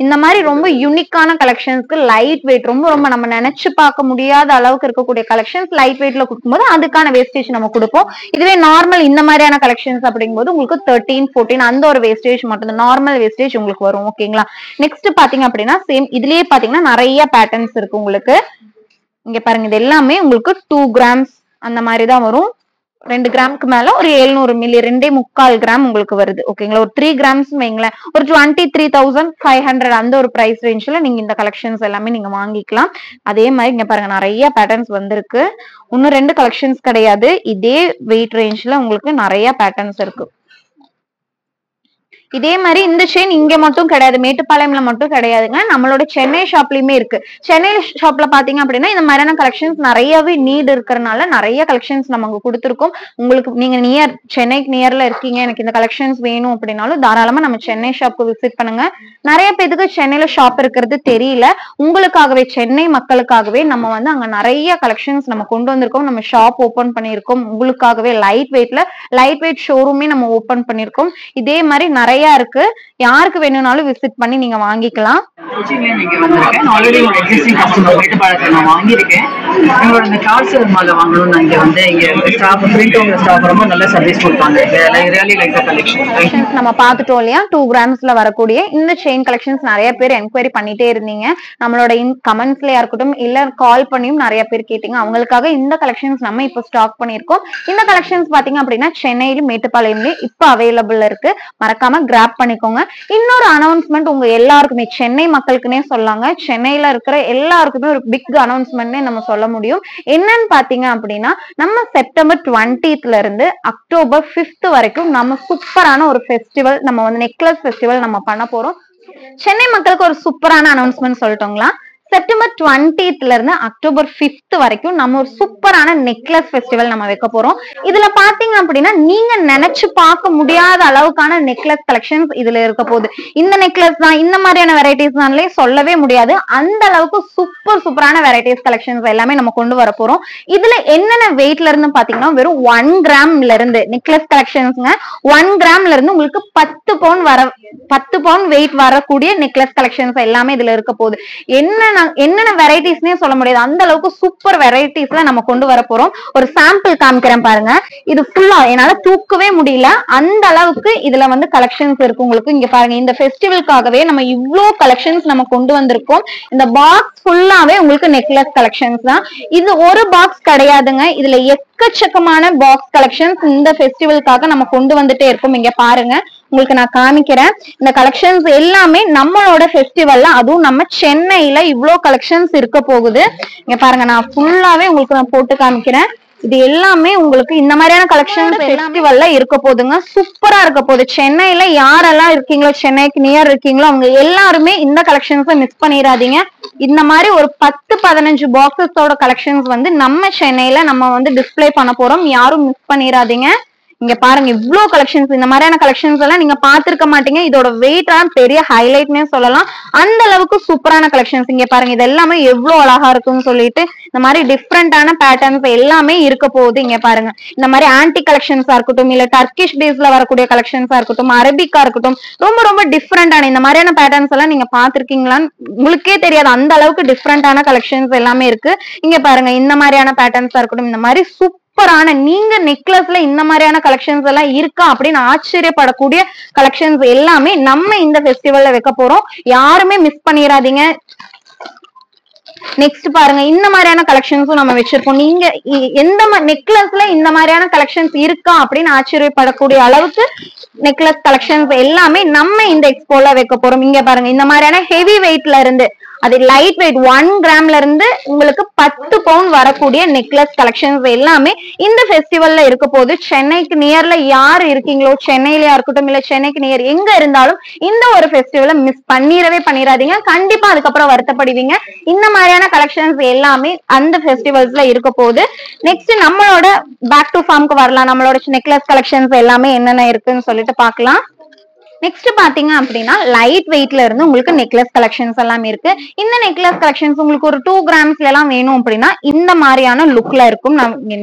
இந்த மாதிரி ரொம்ப யூனிக்கான கலெக்ஷன்ஸ்க்கு லைட் வெயிட் ரொம்ப ரொம்ப நம்ம நினைச்சு பார்க்க முடியாத அளவுக்கு இருக்கக்கூடிய கலெக்ஷன்ஸ் லைட் வெயிட்ல கொடுக்கும்போது அதுக்கான வேஸ்டேஜ் நம்ம கொடுப்போம். இதுவே நார்மல் இந்த மாதிரியான கலெக்ஷன்ஸ் அப்படிங்கும்போது உங்களுக்கு 13, 14 அந்த ஒரு வேஸ்டேஜ் மட்டும் நார்மல் வேஸ்டேஜ் உங்களுக்கு வரும். ஓகேங்களா. நெக்ஸ்ட் பாத்தீங்க அப்படின்னா சேம் இதுலயே பாத்தீங்கன்னா நிறைய பேட்டர்ன்ஸ் இருக்கு உங்களுக்கு. இங்க பாருங்க இது எல்லாமே உங்களுக்கு 2 கிராம்ஸ் அந்த மாதிரி தான் வரும். 2 கிராமுக்கு மேல ஒரு 700 மில்லி 2.25 கிராம் உங்களுக்கு வருது. ஓகேங்களா. ஒரு 3 கிராம்ஸ் வைங்களேன் ஒரு 23,500 அந்த ஒரு பிரைஸ் ரேஞ்ச்ல நீங்க இந்த கலெக்ஷன்ஸ் எல்லாமே நீங்க வாங்கிக்கலாம். அதே மாதிரி இங்க பாருங்க நிறைய பேட்டர்ன்ஸ் வந்திருக்கு. 1-2 கலெக்ஷன்ஸ் கிடையாது. இதே வெயிட் ரேஞ்ச்ல உங்களுக்கு நிறைய பேட்டர்ன்ஸ் இருக்கு. இதே மாதிரி இந்த செயின் இங்க மட்டும் கிடையாது, மேட்டுப்பாளையம்ல மட்டும் கிடையாதுங்க, நம்மளோட சென்னை ஷாப்லயுமே இருக்கு. சென்னை ஷாப்ல பாத்தீங்க அப்படின்னா இந்த மாதிரியான கலெக்ஷன்ஸ் நிறையவே நீட் இருக்கிறதுனால நிறைய கலெக்ஷன்ஸ் நம்ம அங்க கொடுத்துருக்கோம். உங்களுக்கு நீங்க சென்னைக்கு நியர்ல இருக்கீங்க, எனக்கு இந்த கலெக்ஷன்ஸ் வேணும் அப்படின்னாலும் தாராளமா நம்ம சென்னை ஷாப்க்கு விசிட் பண்ணுங்க. நிறைய பேருக்கு சென்னையில ஷாப் இருக்கிறது தெரியல. உங்களுக்காகவே சென்னை மக்களுக்காகவே நம்ம வந்து அங்க நிறைய கலெக்ஷன்ஸ் நம்ம கொண்டு வந்திருக்கோம். நம்ம ஷாப் ஓபன் பண்ணிருக்கோம் உங்களுக்காகவே. லைட் வெயிட் ஷோரூமே நம்ம ஓபன் பண்ணிருக்கோம். இதே மாதிரி நிறைய இருக்கு. யாருக்கு வேணும்னாலும் விசிட் பண்ணி நீங்க வாங்கிக்கலாம். நீங்க வந்திருக்கேன் ஆல்ரெடி ஒரு எக்ஸிஸ்டிங் கஸ்டமர் மேட்டுப்பாளையத்தை நான் வாங்கியிருக்கேன். உங்களோட இந்த கால்சர் மாலை வாங்கணும். நான் இங்க வந்து இங்க ஸ்டாஃப் பிரிண்டோட ஸ்டாஃப் ரொம்ப நல்ல சர்வீஸ் கொடுப்பாங்க. Really like the collection. நம்ம பார்த்துட்டோம் இல்லையா 2 கிராம்ஸ்ல வரக்கூடிய இந்த செயின் கலெக்ஷன்ஸ் நிறைய பேர் என்கொயரி பண்ணிட்டே இருந்தீங்க. நம்மளோட கமெண்ட்ஸ்லயா இருக்கட்டும் இல்ல கால் பண்ணியும் நிறைய பேர் கேட்டீங்க. அவங்களுக்காக இந்த கலெக்ஷன்ஸ் நம்ம இப்போ ஸ்டாக் பண்ணிருக்கோம். இந்த கலெக்ஷன்ஸ் பாத்தீங்க அப்படின்னா சென்னையிலும் மேட்டுப்பாளையம்லயும் இப்போ அவைலபிள் இருக்கு. மறக்காம கிராப் பண்ணிக்கோங்க. இன்னொரு அனௌன்ஸ்மெண்ட் உங்க எல்லாருக்குமே சென்னை மக்களுக்குனே சொல்லாங்க, சென்னையில இருக்கிற எல்லாருக்குமே ஒரு பிக் அனௌன்ஸ்மெண்ட்னே நம்ம சொல்ல முடியும். என்னன்னு பாத்தீங்க அப்படின்னா நம்ம செப்டம்பர் 20th இருந்து அக்டோபர் 5th வரைக்கும் நம்ம சூப்பரான ஒரு ஃபெஸ்டிவல் நம்ம வந்து நெக்லஸ் ஃபெஸ்டிவல் நம்ம பண்ண போறோம். சென்னை மக்களுக்கு ஒரு சூப்பரான அனௌன்ஸ்மெண்ட் சொல்லட்டுங்களா. செப்டம்பர் 20th இருந்து அக்டோபர் 5th வரைக்கும் நம்ம ஒரு சூப்பரான நெக்லஸ் ஃபெஸ்டிவல் நம்ம வைக்க போறோம். இதுல பாத்தீங்க அப்படின்னா நீங்க நினைச்சு பார்க்க முடியாத அளவுக்கான நெக்லஸ் கலெக்ஷன்ஸ் இதுல இருக்க போகுது. இந்த நெக்லஸ் தான் இந்த மாதிரியான வெரைட்டிஸ் தான்லே சொல்லவே முடியாது. அந்த அளவுக்கு சூப்பரான வெரைட்டிஸ் கலெக்ஷன்ஸ் எல்லாமே நம்ம கொண்டு வர போறோம். இதுல என்னென்ன வெயிட்ல இருந்து பாத்தீங்கன்னா வெறும் 1 கிராம்ல இருந்து நெக்லஸ் கலெக்ஷன்ஸ்ங்க 1 கிராம்ல இருந்து உங்களுக்கு 10 பவுண்ட் வெயிட் வரக்கூடிய நெக்லஸ் கலெக்ஷன்ஸ் எல்லாமே இதுல இருக்க போகுது. என்னென்ன வெரைட்டிஸ்னே சொல்ல முடியாது. அந்த அளவுக்கு சூப்பர் வெரைட்டிஸ்ல நம்ம கொண்டு வர போறோம். ஒரு சாம்பிள் காமிக்கிறேன் பாருங்க. இது ஃபுல்லா என்னால தூக்கவே முடியல அந்த அளவுக்கு இதுல வந்து கலெக்ஷன்ஸ் இருக்கு உங்களுக்கு. இங்க பாருங்க இந்த ஃபெஸ்டிவலுக்காகவே நம்ம இவ்ளோ கலெக்ஷன்ஸ் நம்ம கொண்டு வந்திருக்கோம். இந்த பாக்ஸ் ஃபுல்லாவே உங்களுக்கு நெக்லஸ் கலெக்ஷன்ஸ் தான். இது ஒரு பாக்ஸ் கிடையாதுங்க. இதுல எக்கச்சக்கமான பாக்ஸ் கலெக்ஷன்ஸ் இந்த ஃபெஸ்டிவலுக்காக நம்ம கொண்டு வந்துட்டே இருக்கோம். இங்க பாருங்க உங்களுக்கு நான் காமிக்கிறேன். இந்த கலெக்ஷன்ஸ் எல்லாமே நம்மளோட ஃபெஸ்டிவல்ல அதுவும் நம்ம சென்னையில இவ்ளோ கலெக்ஷன்ஸ் இருக்க போகுது. இங்க பாருங்க நான் ஃபுல்லாவே உங்களுக்கு நான் போட்டு காமிக்கிறேன். இது எல்லாமே உங்களுக்கு இந்த மாதிரியான கலெக்ஷன்ஸ் ஃபெஸ்டிவல்ல இருக்க போகுதுங்க. சூப்பரா இருக்க போகுது. சென்னையில யாரெல்லாம் இருக்கீங்களோ சென்னைக்கு நியர் இருக்கீங்களோ அவங்க எல்லாருமே இந்த கலெக்ஷன்ஸை மிஸ் பண்ணிடாதீங்க. இந்த மாதிரி ஒரு 10-15 பாக்ஸஸோட கலெக்ஷன்ஸ் வந்து நம்ம சென்னையில நம்ம வந்து டிஸ்பிளே பண்ண போறோம். யாரும் மிஸ் பண்ணிடாதீங்க. இங்க பாருங்க இவ்ளோ கலெக்ஷன்ஸ் இந்த மாதிரியான கலெக்ஷன்ஸ் எல்லாம் நீங்க பாத்துருக்க மாட்டீங்க. இதோட வெயிட் எல்லாம் பெரிய ஹைலைட்னே சொல்லலாம். அந்த அளவுக்கு சூப்பரான கலெக்ஷன்ஸ். இங்க பாருங்க இது எல்லாமே எவ்வளவு அழகா இருக்குன்னு சொல்லிட்டு இந்த மாதிரி டிஃப்ரெண்டான பேட்டர்ன்ஸ் எல்லாமே இருக்க போகுது. இங்க பாருங்க இந்த மாதிரி ஆன்டி கலெக்ஷன்ஸா இருக்கட்டும் இல்ல டர்க்கிஷ் பேஸ்ல வரக்கூடிய கலெக்ஷன்ஸா இருக்கட்டும் அரபிக்கா இருக்கட்டும் ரொம்ப டிஃப்ரெண்டான இந்த மாதிரியான பேட்டர்ன்ஸ் எல்லாம் நீங்க பாத்திருக்கீங்களான்னு உங்களுக்கே தெரியாது. அந்த அளவுக்கு டிஃப்ரெண்டான கலெக்ஷன்ஸ் எல்லாமே இருக்கு. இங்க பாருங்க இந்த மாதிரியான பேட்டர்ன்ஸா இருக்கட்டும் இந்த மாதிரி சூப்பரான நீங்க நெக்லஸ்ல இந்த மாதிரியான கலெக்ஷன்ஸ் எல்லாம் இருக்கா அப்படின்னு ஆச்சரியப்படக்கூடிய கலெக்ஷன்ஸ் எல்லாமே நம்ம இந்த ஃபெஸ்டிவல்ல வைக்க போறோம். யாருமே மிஸ் பண்ணிடாதீங்க. நெக்ஸ்ட் பாருங்க இந்த மாதிரியான கலெக்ஷன்ஸும் நம்ம வச்சிருக்கோம். நீங்க எந்த நெக்லஸ்ல இந்த மாதிரியான கலெக்ஷன்ஸ் இருக்கா அப்படின்னு ஆச்சரியப்படக்கூடிய அளவுக்கு நெக்லஸ் கலெக்ஷன்ஸ் எல்லாமே நம்ம இந்த எக்ஸ்போல வைக்க போறோம். இங்க பாருங்க இந்த மாதிரியான ஹெவி வெயிட்ல இருந்து அது லைட் வெயிட் 1 கிராம்ல இருந்து உங்களுக்கு 10 பவுண்ட் வரக்கூடிய நெக்லஸ் கலெக்ஷன்ஸ் எல்லாமே இந்த ஃபெஸ்டிவல்ல இருக்க போது. சென்னைக்கு நியர்ல யார் இருக்கீங்களோ சென்னையிலயா இருக்கட்டும் இல்ல சென்னைக்கு நியர் எங்க இருந்தாலும் இந்த ஒரு ஃபெஸ்டிவலை மிஸ் பண்ணிடாதீங்க. கண்டிப்பா அதுக்கப்புறம் வருத்தப்படுவீங்க. இந்த மாதிரியான கலெக்ஷன்ஸ் எல்லாமே அந்த ஃபெஸ்டிவல்ஸ்ல இருக்க போகுது. நெக்ஸ்ட் நம்மளோட பேக் டு ஃபார்முக்கு வரலாம். நம்மளோட நெக்லஸ் கலெக்ஷன்ஸ் எல்லாமே என்னென்ன இருக்குன்னு சொல்லிட்டு பாக்கலாம். நெக்ஸ்ட் பாத்தீங்க அப்படின்னா லைட் வெயிட்ல இருந்து உங்களுக்கு நெக்லஸ் கலெக்ஷன்ஸ் எல்லாம் இருக்கு. இந்த நெக்லஸ் கலெக்ஷன்ஸ் உங்களுக்கு ஒரு 2 கிராம்ஸ்ல எல்லாம் வேணும் அப்படின்னா இந்த மாதிரியான லுக்ல இருக்கும்.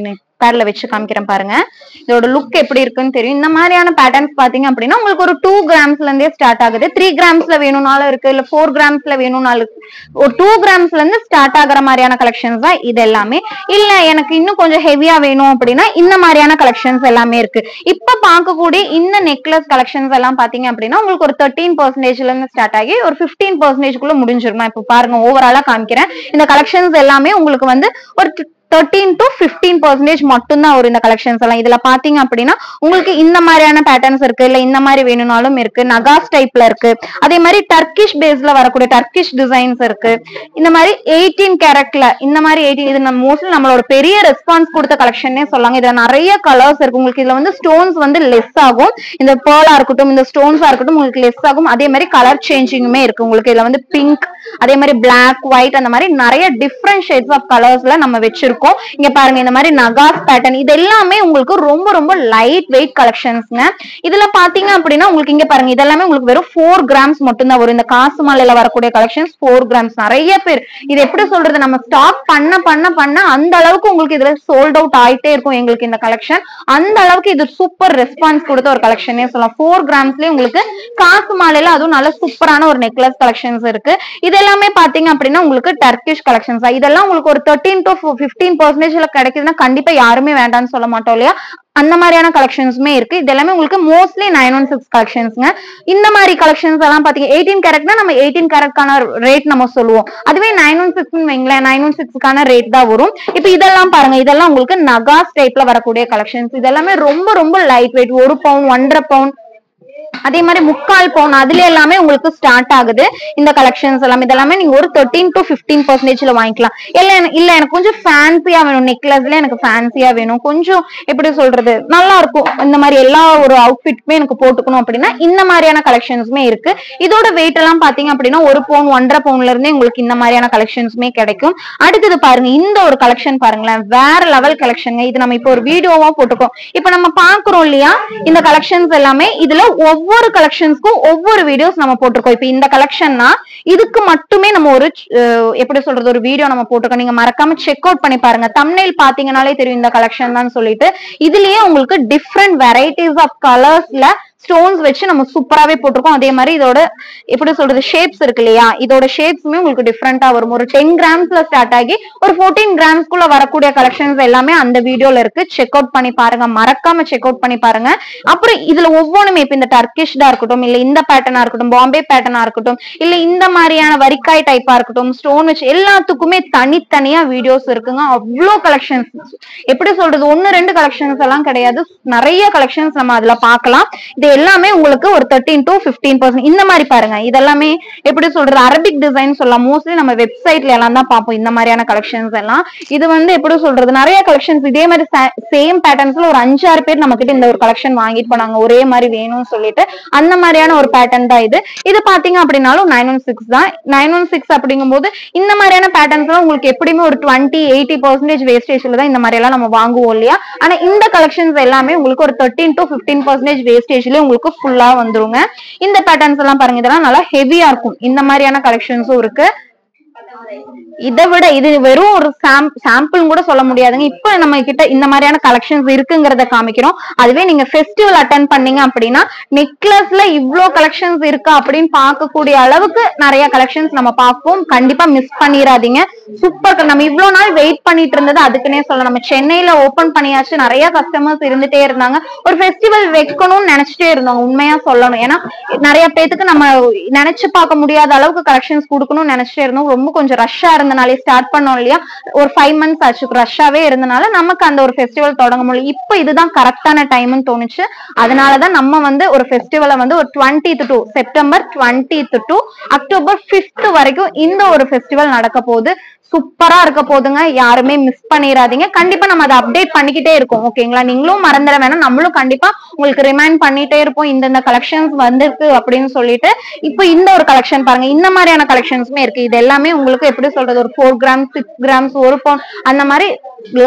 பேட்ல வச்சு காமிக்கிறேன் பாருங்க. இதோட லுக் எப்படி இருக்குன்னு தெரியும். இந்த மாதிரியான பேட்டர்ன்ஸ் பாத்தீங்க அப்படின்னா உங்களுக்கு ஒரு 2 கிராம்ஸ்ல இருந்தே ஸ்டார்ட் ஆகுது. 3 கிராம்ஸ்ல வேணும்னாலும் இருக்கு, இல்ல 4 கிராம்ஸ்ல வேணும்னாலும் ஒரு 2 கிராம்ஸ்ல இருந்து ஸ்டார்ட் ஆகிற மாதிரியான கலெக்ஷன்ஸ் தான் இது எல்லாமே. இல்ல எனக்கு இன்னும் கொஞ்சம் ஹெவியா வேணும் அப்படின்னா இந்த மாதிரியான கலெக்ஷன்ஸ் எல்லாமே இருக்கு. இப்ப பார்க்கக்கூடிய இந்த நெக்லஸ் கலெக்ஷன்ஸ் எல்லாம் பாத்தீங்க அப்படின்னா உங்களுக்கு ஒரு 13% இருந்து ஸ்டார்ட் ஆகி ஒரு 15% முடிஞ்சிரும். நான் இப்ப பாருங்க ஓவராலா காமிக்கிறேன். இந்த கலெக்ஷன்ஸ் எல்லாமே உங்களுக்கு வந்து ஒரு 13 to 15% மட்டும்தான் வரும் இந்த கலெக்ஷன்ஸ் எல்லாம். இதுல பாத்தீங்க அப்படின்னா உங்களுக்கு இந்த மாதிரியான பேட்டர்ன்ஸ் இருக்கு, இல்ல இந்த மாதிரி வேணும்னாலும் இருக்கு, நகாஸ் டைப்ல இருக்கு, அதே மாதிரி டர்க்கிஷ் பேஸ்ல வரக்கூடிய டர்க்கிஷ் டிசைன்ஸ் இருக்கு. இந்த மாதிரி 18 கேரட்ல இந்த மாதிரி 18 இது மோஸ்ட்லி நம்மளோட பெரிய ரெஸ்பான்ஸ் கொடுத்த கலெக்ஷனே சொல்லாங்க. இதுல நிறைய கலர்ஸ் இருக்கு. உங்களுக்கு இதுல வந்து ஸ்டோன்ஸ் வந்து லெஸ் ஆகும், இந்த பேர்லா இருக்கட்டும், இந்த ஸ்டோன்ஸா இருக்கட்டும் உங்களுக்கு லெஸ் ஆகும். அதே மாதிரி கலர் சேஞ்சிங்குமே இருக்கு. உங்களுக்கு இதுல வந்து பிங்க், அதே மாதிரி பிளாக், ஒயிட், அந்த மாதிரி நிறைய டிஃப்ரெண்ட் ஷேட்ஸ் ஆஃப் கலர்ஸ்ல நம்ம வச்சிருக்கோம். இங்க பாருங்க இந்த மாதிரி நகாஸ் பேட்டர்ன், இது எல்லாமே உங்களுக்கு ரொம்ப ரொம்ப லைட் வெயிட் கலெக்ஷன்ஸ்ங்க. இதுல பாத்தீங்க அப்படின்னா உங்களுக்கு இங்க பாருங்க இதெல்லாமே உங்களுக்கு வெறும் 4 கிராம்ஸ் மட்டும் தான் வரும். இந்த காசு மாலையில வரக்கூடிய கலெக்ஷன்ஸ் 4 கிராம்ஸ். நிறைய பேர் இது எப்படி சொல்றது, நம்ம ஸ்டாக் பண்ண பண்ண பண்ண அந்த அளவுக்கு உங்களுக்கு இதுல சோல்ட் அவுட் ஆயிட்டே இருக்கும் எங்களுக்கு இந்த கலெக்ஷன். அந்த அளவுக்கு இது சூப்பர் ரெஸ்பான்ஸ் கொடுத்த ஒரு கலெக்ஷனே சொல்லலாம். 4 கிராம்ஸ்லயே உங்களுக்கு காசு மாலையில அதுவும் நல்ல சூப்பரான ஒரு நெக்லஸ் கலெக்ஷன்ஸ் இருக்கு. இது எல்லாமே பாத்தீங்க அப்படின்னா உங்களுக்கு டர்க்கிஷ் கலெக்ஷன்ஸ். இதெல்லாம் உங்களுக்கு ஒரு 13 to 15% கிடைக்குதுன்னா கண்டிப்பா யாருமே வேண்டாம்னு சொல்ல மாட்டோம் இல்லையா. அந்த மாதிரியான கலெக்ஷன்ஸுமே இருக்கு. இது எல்லாமே உங்களுக்கு மோஸ்ட்லி 916 கலெக்ஷன்ஸ்ங்க. இந்த மாதிரி கலெக்ஷன்ஸ் எல்லாம் பாத்தீங்க 18 கேரட்னா நம்ம 18 கேரட்கான ரேட் நம்ம சொல்லுவோம். அதுவே 916 வைங்களேன் 916க்கான ரேட் தான் வரும். இப்ப இதெல்லாம் பாருங்க, இதெல்லாம் உங்களுக்கு நகாஸ் டைப்ல வரக்கூடிய கலெக்ஷன்ஸ். இதெல்லாமே ரொம்ப ரொம்ப லைட் வெயிட், 1 பவுன் 1.5 பவுன், அதே மாதிரி 3/4 பவுன் அதுல எல்லாமே உங்களுக்கு ஸ்டார்ட் ஆகுது இந்த கலெக்ஷன்ஸ் எல்லாம். இதெல்லாமே நீங்க ஒரு 13 to 15% வாங்கிக்கலாம். இல்ல எனக்கு கொஞ்சம் ஃபேன்சியா வேணும், நெக்லஸ்ல எனக்கு ஃபேன்சியா வேணும், கொஞ்சம் எப்படி சொல்றது நல்லா இருக்கும், இந்த மாதிரி எல்லா ஒரு அவுட்ஃபிட்மே எனக்கு போட்டுக்கணும் அப்படின்னா இந்த மாதிரியான கலெக்ஷன்ஸுமே இருக்கு. இதோட வெயிட் எல்லாம் பாத்தீங்க அப்படின்னா 1 பவுன் 1.5 பவுன்ல இருந்தே உங்களுக்கு இந்த மாதிரியான கலெக்ஷன்ஸுமே கிடைக்கும். அடுத்தது பாருங்க இந்த ஒரு கலெக்ஷன் பாருங்களேன், வேற லெவல் கலெக்ஷன். இது நம்ம இப்போ ஒரு வீடியோவா போட்டுக்கோம். இப்ப நம்ம பாக்குறோம் இல்லையா இந்த கலெக்ஷன்ஸ் எல்லாமே. இதுல ஒவ்வொரு கலெக்ஷன்ஸ்க்கும் ஒவ்வொரு வீடியோஸ் நம்ம போட்டிருக்கோம். இப்ப இந்த கலெக்ஷன்னா இதுக்கு மட்டுமே நம்ம ஒரு எப்படி சொல்றது ஒரு வீடியோ நம்ம போட்டிருக்கோம். நீங்க மறக்காம செக் அவுட் பண்ணி பாருங்க. தம்ப்நெயில் பாத்தீங்கன்னாலே தெரியும் இந்த கலெக்ஷன் தான் சொல்லிட்டு. இதுலயே உங்களுக்கு டிஃப்ரெண்ட் வெரைட்டிஸ் ஆஃப் கலர்ஸ்ல ஸ்டோன்ஸ் வச்சு நம்ம சூப்பராவே போட்டிருக்கோம். அதே மாதிரி இதோட எப்படி சொல்றது ஷேப்ஸ் இருக்கு இல்லையா, இதோட ஷேப்ஸுமே உங்களுக்கு டிஃப்ரெண்டா வரும். ஒரு 10 கிராம்ஸ்ல ஸ்டார்ட் ஆகி ஒரு 14 கிராம்ஸ்குள்ள வரக்கூடிய கலெக்ஷன்ஸ் எல்லாமே அந்த வீடியோல இருக்கு. செக் அவுட் பண்ணி பாருங்க, மறக்காம செக் அவுட் பண்ணி பாருங்க. அப்புறம் இதுல ஒவ்வொன்றுமே இப்ப இந்த டர்க்கிஷ்டா இருக்கட்டும், இல்ல இந்த பேட்டர்னா இருக்கட்டும், பாம்பே பேட்டர்னா இருக்கட்டும், இல்ல இந்த மாதிரியான வரிக்காய் டைப்பா இருக்கட்டும், ஸ்டோன் வச்சு எல்லாத்துக்குமே தனித்தனியா வீடியோஸ் இருக்குங்க. அவ்வளோ கலெக்ஷன்ஸ், எப்படி சொல்றது 1-2 கலெக்ஷன்ஸ் எல்லாம் கிடையாது, நிறைய கலெக்ஷன்ஸ் நம்ம அதுல பார்க்கலாம். இது எல்லாமே உங்களுக்கு ஒரு 13 to 15% இந்த மாதிரி பாருங்க. இதெல்லாமே எப்படி சொல்றது அரபிக் டிசைன் சொல்லலாம். மோஸ்ட்லி நம்ம வெப்சைட்ல எல்லாம் தான் பார்ப்போம் இந்த மாதிரியான கலெக்ஷன்ஸ் எல்லாம். இது வந்து எப்படி சொல்றது நிறைய கலெக்ஷன்ஸ் இதே மாதிரி சேம் பேட்டர்ன்ஸ்ல ஒரு 5-6 பேர் நம்ம கிட்ட இந்த ஒரு கலெக்ஷன் வாங்கிட்டு போனாங்க, ஒரே மாதிரி வேணும்னு சொல்லிட்டு. அந்த மாதிரியான ஒரு பேட்டர்ன் தான் இது. இது பாத்தீங்க அப்படின்னாலும் 916 தான். 916 அப்படிங்கும் போது இந்த மாதிரியான பேட்டர்ன்ஸ் எல்லாம் உங்களுக்கு எப்படியுமே ஒரு 20-80% வேஸ்டேஜ்ல தான் இந்த மாதிரி எல்லாம் நம்ம வாங்குவோம் இல்லையா. ஆனா இந்த கலெக்ஷன்ஸ் எல்லாமே உங்களுக்கு ஒரு 13 to 15% வேஸ்டேஜ்ல உங்களுக்கு ஃபுல்லா வந்துருங்க. இந்த பேட்டர்ன்ஸ் எல்லாம் பாருங்க, இதெல்லாம் நல்லா ஹெவியா இருக்கும். இந்த மாதிரியான கலெக்ஷன்ஸும் இருக்கு. இதை விட இது வெறும் ஒரு சாம்பிள் கூட சொல்ல முடியாதுங்க. இப்ப நம்ம கிட்ட இந்த மாதிரியான கலெக்ஷன்ஸ் இருக்குங்கிறத காமிக்கிறோம். அதுவே நீங்க ஃபெஸ்டிவல் அட்டென்ட் பண்ணீங்க அப்படின்னா நெக்லஸ்ல இவ்ளோ கலெக்ஷன்ஸ் இருக்கா அப்படின்னு பார்க்கக்கூடிய அளவுக்கு நிறைய கலெக்ஷன்ஸ் நம்ம பார்ப்போம். கண்டிப்பா மிஸ் பண்ணிடாதீங்க. சூப்பர். நம்ம இவ்வளவு நாள் வெயிட் பண்ணிட்டு இருந்தது அதுக்குன்னே சொல்லலாம். நம்ம சென்னையில ஓபன் பண்ணியாச்சு, நிறைய கஸ்டமர்ஸ் இருந்துட்டே இருந்தாங்க. ஒரு ஃபெஸ்டிவல் வைக்கணும்னு நினைச்சிட்டே இருந்தோம், உண்மையா சொல்லணும். ஏன்னா நிறைய பேத்துக்கு நம்ம நினைச்சு பார்க்க முடியாத அளவுக்கு கலெக்ஷன்ஸ் கொடுக்கணும்னு நினைச்சிட்டே இருந்தோம். ரொம்ப கொஞ்சம் ரஷ்ஷா இருந்தனாலே ஸ்டார்ட் பண்ணோம் இல்லையா, ஒரு 5 months ஆச்சு ரஷ்ஷாவே இருந்தனால நமக்கு அந்த ஒரு ஃபெஸ்டிவல் தொடங்க முடியல. இப்ப இதுதான் கரெக்டான டைம்னு தோணுச்சு. அதனாலதான் நம்ம வந்து ஒரு ஃபெஸ்டிவலை வந்து ஒரு 20th to September 20th to October 5th வரைக்கும் இந்த ஒரு ஃபெஸ்டிவல் நடக்க போகுது. சூப்பரா இருக்க போதுங்க. யாருமே மிஸ் பண்ணிடாதீங்க. கண்டிப்பா நம்ம அதை அப்டேட் பண்ணிக்கிட்டே இருக்கோம். ஓகேங்களா, நீங்களும் மறந்துட வேணாம், நம்மளும் கண்டிப்பா உங்களுக்கு ரிமைண்ட் பண்ணிட்டே இருப்போம் இந்த கலெக்ஷன்ஸ் வந்திருக்கு அப்படின்னு சொல்லிட்டு. இப்போ இந்த ஒரு கலெக்ஷன் பாருங்க, இந்த மாதிரியான கலெக்ஷன்ஸுமே இருக்கு. இது எல்லாமே உங்களுக்கு எப்படி சொல்றது ஒரு 4 கிராம்ஸ் 6 கிராம்ஸ் 1 பவுண்ட் அந்த மாதிரி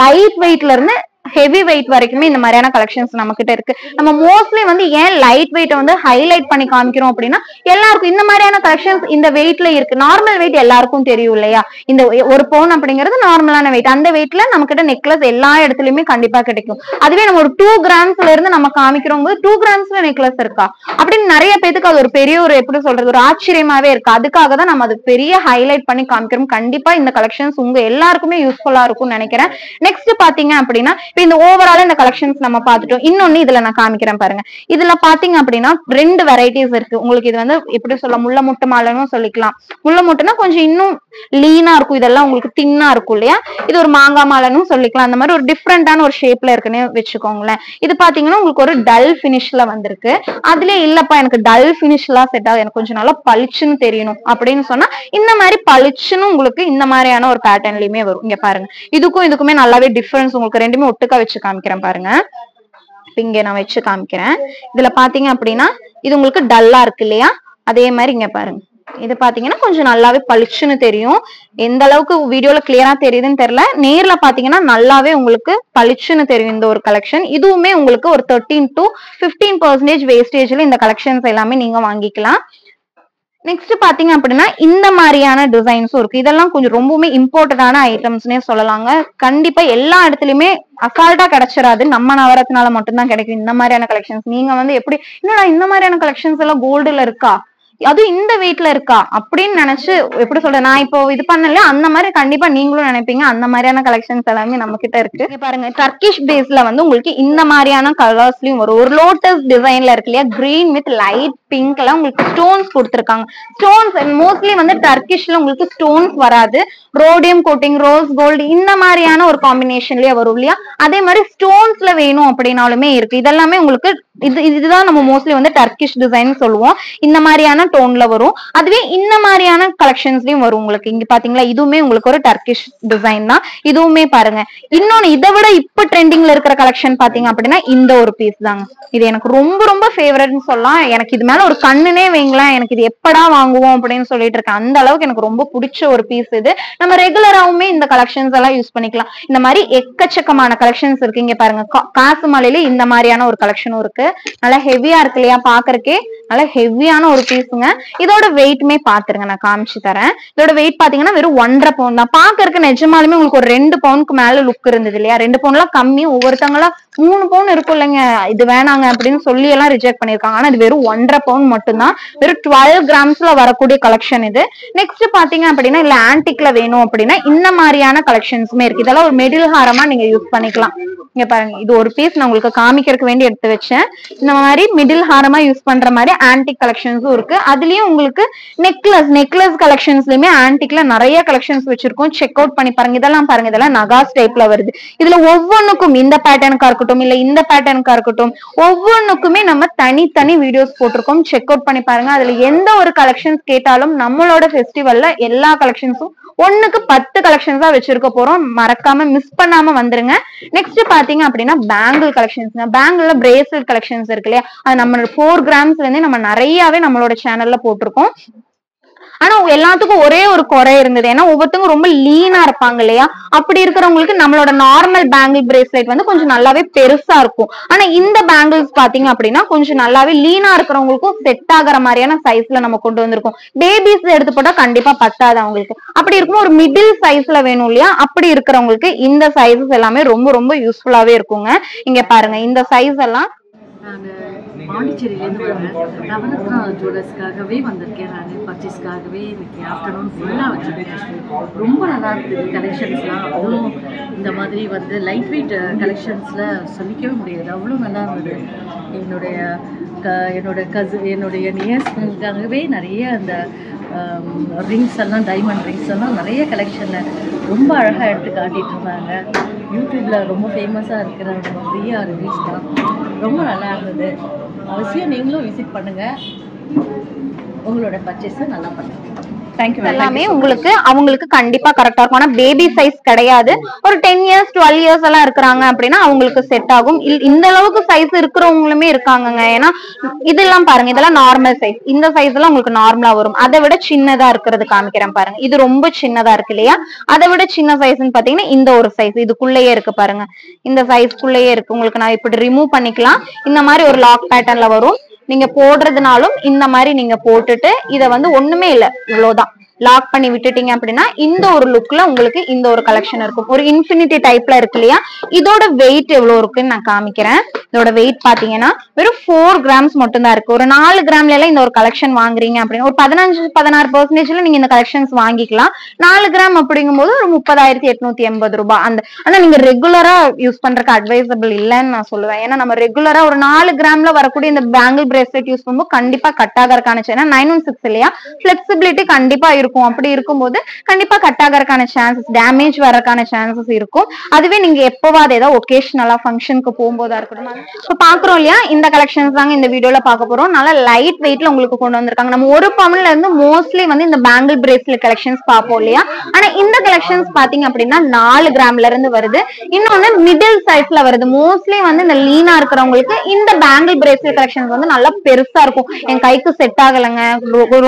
லைட் வெயிட்ல இருந்து ஹெவி வெயிட் வரைக்குமே இந்த மாதிரியான கலெக்ஷன்ஸ் நம்ம கிட்ட இருக்கு. நம்ம மோஸ்ட்லி வந்து ஏன் லைட் வெயிட் வந்து ஹைலைட் பண்ணி காமிக்கிறோம் அப்படின்னா, எல்லாருக்கும் இந்த மாதிரியான கலெக்ஷன்ஸ் இந்த வெயிட்ல இருக்கு. நார்மல் வெயிட் எல்லாருக்கும் தெரியும் இல்லையா, இந்த 1 பவுன் அப்படிங்கிறது நார்மலான வெயிட். அந்த வெயிட்ல நம்ம கிட்ட நெக்லஸ் எல்லா இடத்துலயுமே கண்டிப்பா கிடைக்கும். அதுவே நம்ம ஒரு 2 கிராம்ஸ்ல இருந்து நம்ம காமிக்கிறோம் 2 கிராம்ஸ்ல நெக்லஸ் இருக்கா அப்படின்னு நிறைய பேருக்கு அது ஒரு பெரிய ஒரு எப்படி சொல்றது ஒரு ஆச்சரியமாவே இருக்கு. அதுக்காக தான் நம்ம அது பெரிய ஹைலைட் பண்ணி காமிக்கிறோம். கண்டிப்பா இந்த கலெக்ஷன்ஸ் உங்க எல்லாருக்குமே யூஸ்ஃபுல்லா இருக்கும்னு நினைக்கிறேன். நெக்ஸ்ட் பாத்தீங்க அப்படின்னா, இந்த ஓவரால் இந்த கலெக்ஷன்ஸ் நம்ம பார்த்துட்டோம். இன்னொன்னு இதுல நான் காமிக்கிறேன் பாருங்க. இதுல பாத்தீங்க அப்படின்னா 2 வெரைட்டிஸ் இருக்கு உங்களுக்கு. இது வந்து எப்படி சொல்ல, முள்ள முட்டை மாலைன்னு சொல்லிக்கலாம். முள்ள முட்டைனா கொஞ்சம் இன்னும் லீனா இருக்கும், இதெல்லாம் உங்களுக்கு தின்னா இருக்கும் இல்லையா. இது ஒரு மாங்காய் மாலைன்னு சொல்லிக்கலாம். அந்த மாதிரி ஒரு டிஃப்ரெண்டான ஒரு ஷேப்ல இருக்குன்னு வச்சுக்கோங்களேன். இது பாத்தீங்கன்னா உங்களுக்கு ஒரு டல் பினிஷ்ல வந்திருக்கு. அதுலயே இல்லப்பா எனக்கு டல் பினிஷ்லாம் செட் ஆகுது, எனக்கு கொஞ்சம் நல்லா பளிச்சுன்னு தெரியணும் அப்படின்னு சொன்னா இந்த மாதிரி பளிச்சுன்னு உங்களுக்கு இந்த மாதிரியான ஒரு பேட்டர்ன்லயுமே வரும். இங்க பாருங்க, இதுக்குமே நல்லாவே டிஃபரன்ஸ் உங்களுக்கு ரெண்டுமே ஒட்டுக்கா வச்சு காமிக்கிறேன் பாருங்க. இங்க நான் வச்சு காமிக்கிறேன். இதுல பாத்தீங்க அப்படின்னா இது உங்களுக்கு டல்லா இருக்கு இல்லையா, அதே மாதிரி இங்க பாருங்க இது பாத்தீங்கன்னா கொஞ்சம் நல்லாவே பளிச்சுன்னு தெரியும். எந்த அளவுக்கு வீடியோல கிளியரா தெரியுதுன்னு தெரியல, நேர்ல பாத்தீங்கன்னா நல்லாவே உங்களுக்கு பளிச்சுன்னு தெரியும் இந்த ஒரு கலெக்ஷன். இதுவுமே உங்களுக்கு ஒரு 13 to 15% வேஸ்டேஜ்ல இந்த கலெக்ஷன்ஸ் எல்லாமே நீங்க வாங்கிக்கலாம். நெக்ஸ்ட் பாத்தீங்க அப்படின்னா இந்த மாதிரியான டிசைன்ஸும் இருக்கு. இதெல்லாம் கொஞ்சம் ரொம்பவுமே இம்பார்ட்டன்டான ஐட்டம்ஸ்னே சொல்லலாங்க. கண்டிப்பா எல்லா இடத்துலயுமே அசால்ட்டா கிடைச்சிடாது, நம்ம நவரத்னால மட்டும்தான் கிடைக்கும் இந்த மாதிரியான கலெக்ஷன்ஸ். நீங்க வந்து எப்படி என்னடா இந்த மாதிரியான கலெக்ஷன்ஸ் எல்லாம் கோல்டுல இருக்கா, அதுவும் இந்த வெயிட்ல இருக்கா அப்படின்னு நினைச்சு எப்படி சொல்றேன், நான் இப்போ இது பண்ணல அந்த மாதிரி கண்டிப்பா நீங்களும் நினைப்பீங்க. அந்த மாதிரியான கலெக்ஷன்ஸ் எல்லாமே நம்ம கிட்ட இருக்கு. இங்க பாருங்க, டர்க்கிஷ் பேஸ்ல வந்து உங்களுக்கு இந்த மாதிரியான கலர்ஸ்லயும் வரும். ஒரு லோட்டஸ் டிசைன்ல இருக்கு இல்லையா, கிரீன் வித் லைட் பிங்க்ல உங்களுக்கு ஸ்டோன்ஸ் கொடுத்துருக்காங்க. ஸ்டோன்ஸ் மோஸ்ட்லி வந்து டர்க்கிஷ்ல உங்களுக்கு ஸ்டோன்ஸ் வராது, ரோடியம் கோட்டிங், ரோஸ் கோல்டு இந்த மாதிரியான ஒரு காம்பினேஷன்லயே வரும் இல்லையா. அதே மாதிரி ஸ்டோன்ஸ்ல வேணும் அப்படின்னாலுமே இருக்கு. இதெல்லாமே உங்களுக்கு இதுதான் நம்ம மோஸ்ட்லி வந்து டர்க்கிஷ் டிசைன் சொல்லுவோம். இந்த மாதிரியான டோன்ல வரும். அதுவே இந்த மாதிரியான கலெக்ஷன்ஸ்லயும் வரும் உங்களுக்கு. இங்க பாத்தீங்களா, இதுவுமே உங்களுக்கு ஒரு டர்க்கிஷ் டிசைன் தான். இதுவுமே பாருங்க. இன்னொன்னு இதை விட இப்ப ட்ரெண்டிங்ல இருக்கிற கலெக்ஷன் பாத்தீங்க அப்படின்னா இந்த ஒரு பீஸ் தாங்க. இது எனக்கு ரொம்ப ரொம்ப ஃபேவரட்னு சொல்லலாம். எனக்கு இது மேல ஒரு கண்ணுனே வைங்களேன், எனக்கு இது எப்படா வாங்குவோம் அப்படின்னு சொல்லிட்டு இருக்கேன். அந்த அளவுக்கு எனக்கு ரொம்ப பிடிச்ச ஒரு பீஸ் இது. நம்ம ரெகுலராவுமே இந்த கலெக்ஷன்ஸ் எல்லாம் யூஸ் பண்ணிக்கலாம். இந்த மாதிரி எக்கச்சக்கமான கலெக்ஷன்ஸ் இருக்கு. இங்க பாருங்க, காசு மலையில இந்த மாதிரியான ஒரு கலெக்ஷனும் இருக்கு. நல்லா ஹெவியா இருக்கு இல்லையா, பாக்குறக்கே நல்லா ஹெவியான ஒரு பீஸுங்க. இதோட வெயிட்டுமே பாத்துருங்க, நான் காமிச்சு தரேன். இதோட வெயிட் பாத்தீங்கன்னா வெறும் 1.5 பவுன் தான். பாக்குறதுக்கு நிஜமாலுமே உங்களுக்கு ஒரு 2 பவுனுக்கு மேல லுக் இருந்தது இல்லையா. 2 பவுன்லாம் கம்மி, ஒவ்வொருத்தங்களா 3 பவுன் இருக்கும் இல்லைங்க, இது வேணாங்க அப்படின்னு சொல்லி எல்லாம் ரிஜெக்ட் பண்ணிருக்காங்க. ஆனா இது வெறும் 1.5 பவுன் மட்டும்தான். வெறும் 12 கிராம்ஸ்ல வரக்கூடிய கலெக்ஷன் இது. நெக்ஸ்ட் பாத்தீங்க அப்படின்னா இல்ல ஆன்டிக்ல வேணும் அப்படின்னா இந்த மாதிரியான கலெக்ஷன்ஸுமே இருக்கு. இதெல்லாம் ஒரு மிடில் ஹாரமா நீங்க யூஸ் பண்ணிக்கலாம். இங்க பாருங்க, இது ஒரு பீஸ் நான் உங்களுக்கு காமிக்கிறதுக்கு வேண்டி எடுத்து வச்சேன். இந்த மாதிரி மிடில் ஹாரமா யூஸ் பண்ற மாதிரி ஆன்டிக் கலெக்ஷன்ஸும் இருக்கு. அதுலயும் உங்களுக்கு நெக்லஸ் கலெக்ஷன்ஸ்லயுமே ஆன்டிக்ல நிறைய கலெக்ஷன்ஸ் வச்சிருக்கோம். செக் அவுட் பண்ணி பாருங்க. இதெல்லாம் பாருங்க, இதெல்லாம் நகாஸ் டைப்ல வருது. இதுல ஒவ்வொன்றுக்கும் இந்த பேட்டர்னுக்கா இருக்கட்டும் இல்ல இந்த பேட்டர்னுக்கா இருக்கட்டும் ஒவ்வொன்றுக்குமே நம்ம தனித்தனி வீடியோஸ் போட்டிருக்கோம். செக் அவுட் பண்ணி பாருங்க. அதுல எந்த ஒரு கலெக்ஷன்ஸ் கேட்டாலும் நம்மளோட ஃபெஸ்டிவல்ல எல்லா கலெக்ஷன்ஸும் 1க்கு 10 கலெக்ஷன்ஸ் தான் வச்சிருக்க போறோம். மறக்காம மிஸ் பண்ணாம வந்துருங்க. நெக்ஸ்ட் பாத்தீங்க அப்படின்னா பேங்கிள் கலெக்ஷன்ஸ். பேங்கிள்ல பிரேஸ்லெட் கலெக்ஷன்ஸ் இருக்கு இல்லையா, அது நம்ம 4 கிராம்ஸ்ல இருந்தே நம்ம நிறையவே நம்மளோட சேனல்ல போட்டிருக்கோம். ஆனா எல்லாத்துக்கும் ஒரே ஒரு குறை இருந்தது. ஏன்னா ஒவ்வொருத்தவங்க ரொம்ப லீனா இருப்பாங்க இல்லையா, அப்படி இருக்கிறவங்களுக்கு நம்மளோட நார்மல் பேங்கிள் பிரேஸ்லெட் வந்து கொஞ்சம் நல்லாவே பெருசா இருக்கும். ஆனா இந்த பேங்கிள்ஸ் பாத்தீங்க அப்படின்னா கொஞ்சம் நல்லாவே லீனா இருக்கிறவங்களுக்கும் செட் ஆகிற மாதிரியான சைஸ்ல நம்ம கொண்டு வந்திருக்கோம். பேபிஸ் எடுத்து போட்டா கண்டிப்பா பத்தாது அவங்களுக்கு. அப்படி இருக்கும் ஒரு மிடில் சைஸ்ல வேணும் இல்லையா, அப்படி இருக்கிறவங்களுக்கு இந்த சைஸஸ் எல்லாமே ரொம்ப ரொம்ப யூஸ்ஃபுல்லாவே இருக்குங்க. இங்க பாருங்க, இந்த சைஸ் எல்லாம் பாண்டிச்சேரியிலேருந்து வரேன். நவரத்னா ஜுவல்லர்ஸ்க்காகவே வந்திருக்கேன். நான் பர்ச்சேஸ்க்காகவே இன்னைக்கு ஆஃப்டர்நூன் ஃபுல்லாக வச்சுருக்கேன். ரொம்ப நல்லா இருக்குது கலெக்ஷன்ஸ்லாம். அதுவும் இந்த மாதிரி வந்து லைட் வெயிட் கலெக்ஷன்ஸில் சொல்லிக்கவே முடியாது, அவ்வளோ நல்லா இருந்தது. என்னுடைய நியர்ஸ்க்காகவே நிறைய அந்த ரிங்ஸ் எல்லாம், டைமண்ட் ரிங்ஸ் எல்லாம் நிறைய கலெக்ஷனில் ரொம்ப அழகாக எடுத்து காட்டிகிட்டு இருந்தாங்க. யூடியூப்பில் ரொம்ப ஃபேமஸாக இருக்கிற பிரியா ரிவ்யூஸ் தான். ரொம்ப நல்லா இருந்தது. அவசியம் நீங்களும் விசிட் பண்ணுங்கள், உங்களோட பர்ச்சேஸை நல்லா பண்ணுங்கள். தேங்க்யூ எல்லாமே உங்களுக்கு அவங்களுக்கு கண்டிப்பா கரெக்டா இருக்கும். ஆனா பேபி சைஸ் கிடையாது. ஒரு 10 years 12 years எல்லாம் இருக்கிறாங்க அப்படின்னா அவங்களுக்கு செட் ஆகும். இந்த அளவுக்கு சைஸ் இருக்கிறவங்களுமே இருக்காங்கங்க. ஏன்னா இதெல்லாம் பாருங்க, இதெல்லாம் நார்மல் சைஸ். இந்த சைஸ் எல்லாம் உங்களுக்கு நார்மலா வரும். அதை விட சின்னதா இருக்கிறது காமிக்கிறேன் பாருங்க. இது ரொம்ப சின்னதா இருக்கு இல்லையா, அதை விட சின்ன சைஸ்ன்னு பாத்தீங்கன்னா இந்த ஒரு சைஸ் இதுக்குள்ளேயே இருக்கு பாருங்க. இந்த சைஸ்க்குள்ளேயே இருக்கு. உங்களுக்கு நான் இப்படி ரிமூவ் பண்ணிக்கலாம். இந்த மாதிரி ஒரு லாக் பேட்டர்ன்ல வரும். நீங்க போடுறதுனாலும் இந்த மாதிரி நீங்க போட்டுட்டு இத வந்து ஒண்ணுமே இல்ல, இவ்வளவுதான் லாக் பண்ணி விட்டுட்டீங்க அப்படின்னா இந்த ஒரு லுக்ல உங்களுக்கு இந்த ஒரு கலெக்ஷன் இருக்கும். ஒரு இன்ஃபினிட்டி டைப்ல இருக்கு இல்லையா, இதோட வெயிட் எவ்வளவு இருக்குன்னு நான் காமிக்கிறேன். இதோட வெயிட் பாத்தீங்கன்னா வெறும் 4 grams மட்டும் தான் இருக்கு. ஒரு 4 gramல எல்லாம் இந்த ஒரு கலெக்ஷன் வாங்குறீங்க அப்படின்னா ஒரு 15-16% நீங்க இந்த கலெக்ஷன்ஸ் வாங்கிக்கலாம். 4 gram அப்படிங்கும் போது ஒரு 30,880 ரூபாய். ஆனா நீங்க ரெகுலரா யூஸ் பண்றதுக்கு அட்வைசபிள் இல்லைன்னு நான் சொல்லுவேன். ஏன்னா நம்ம ரெகுலரா ஒரு 4 gramல வரக்கூடிய இந்த பேங்கிள் பிரேஸ்லெட் யூஸ் பண்ணும்போது கண்டிப்பா கட் ஆகறதுக்கான ஏன்னா 916 இல்லையா, பிளெக்சிபிலிட்டி கண்டிப்பா இருக்கும். அப்படி இருக்கும்போது கண்டிப்பா கட் ஆகறதுக்கான சான்சஸ், டேமேஜ் வரக்கான சான்சஸ் இருக்கும். அதுவே நீங்க எப்பவாது ஏதாவது ஒகேஷனலா ஃபங்க்ஷனுக்கு போகும்போதா இருக்கட்டும். இப்ப பாக்குறோம் இல்லையா, இந்த கலெக்ஷன்ஸ் தாங்க இந்த வீடியோல பார்க்க போறோம். நல்லா லைட் வெயிட்ல உங்களுக்கு கொண்டு வந்திருக்காங்க. நம்ம 1 பவுன்ல இருந்து மோஸ்ட்லி வந்து இந்த பேங்கிள் பிரேஸ்லெட் கலெக்ஷன்ஸ் பார்ப்போம் இல்லையா, ஆனா இந்த கலெக்ஷன்ஸ் பாத்தீங்க அப்படின்னா 4 gramல இருந்து வருது. இன்னொன்னு மிடில் சைஸ்ல வருது. மோஸ்ட்லி வந்து இந்த லீனா இருக்கிறவங்களுக்கு இந்த பேங்கிள் பிரேஸ்லெட் கலெக்ஷன்ஸ் வந்து நல்லா பெருசா இருக்கும். என் கைக்கு செட் ஆகலைங்க,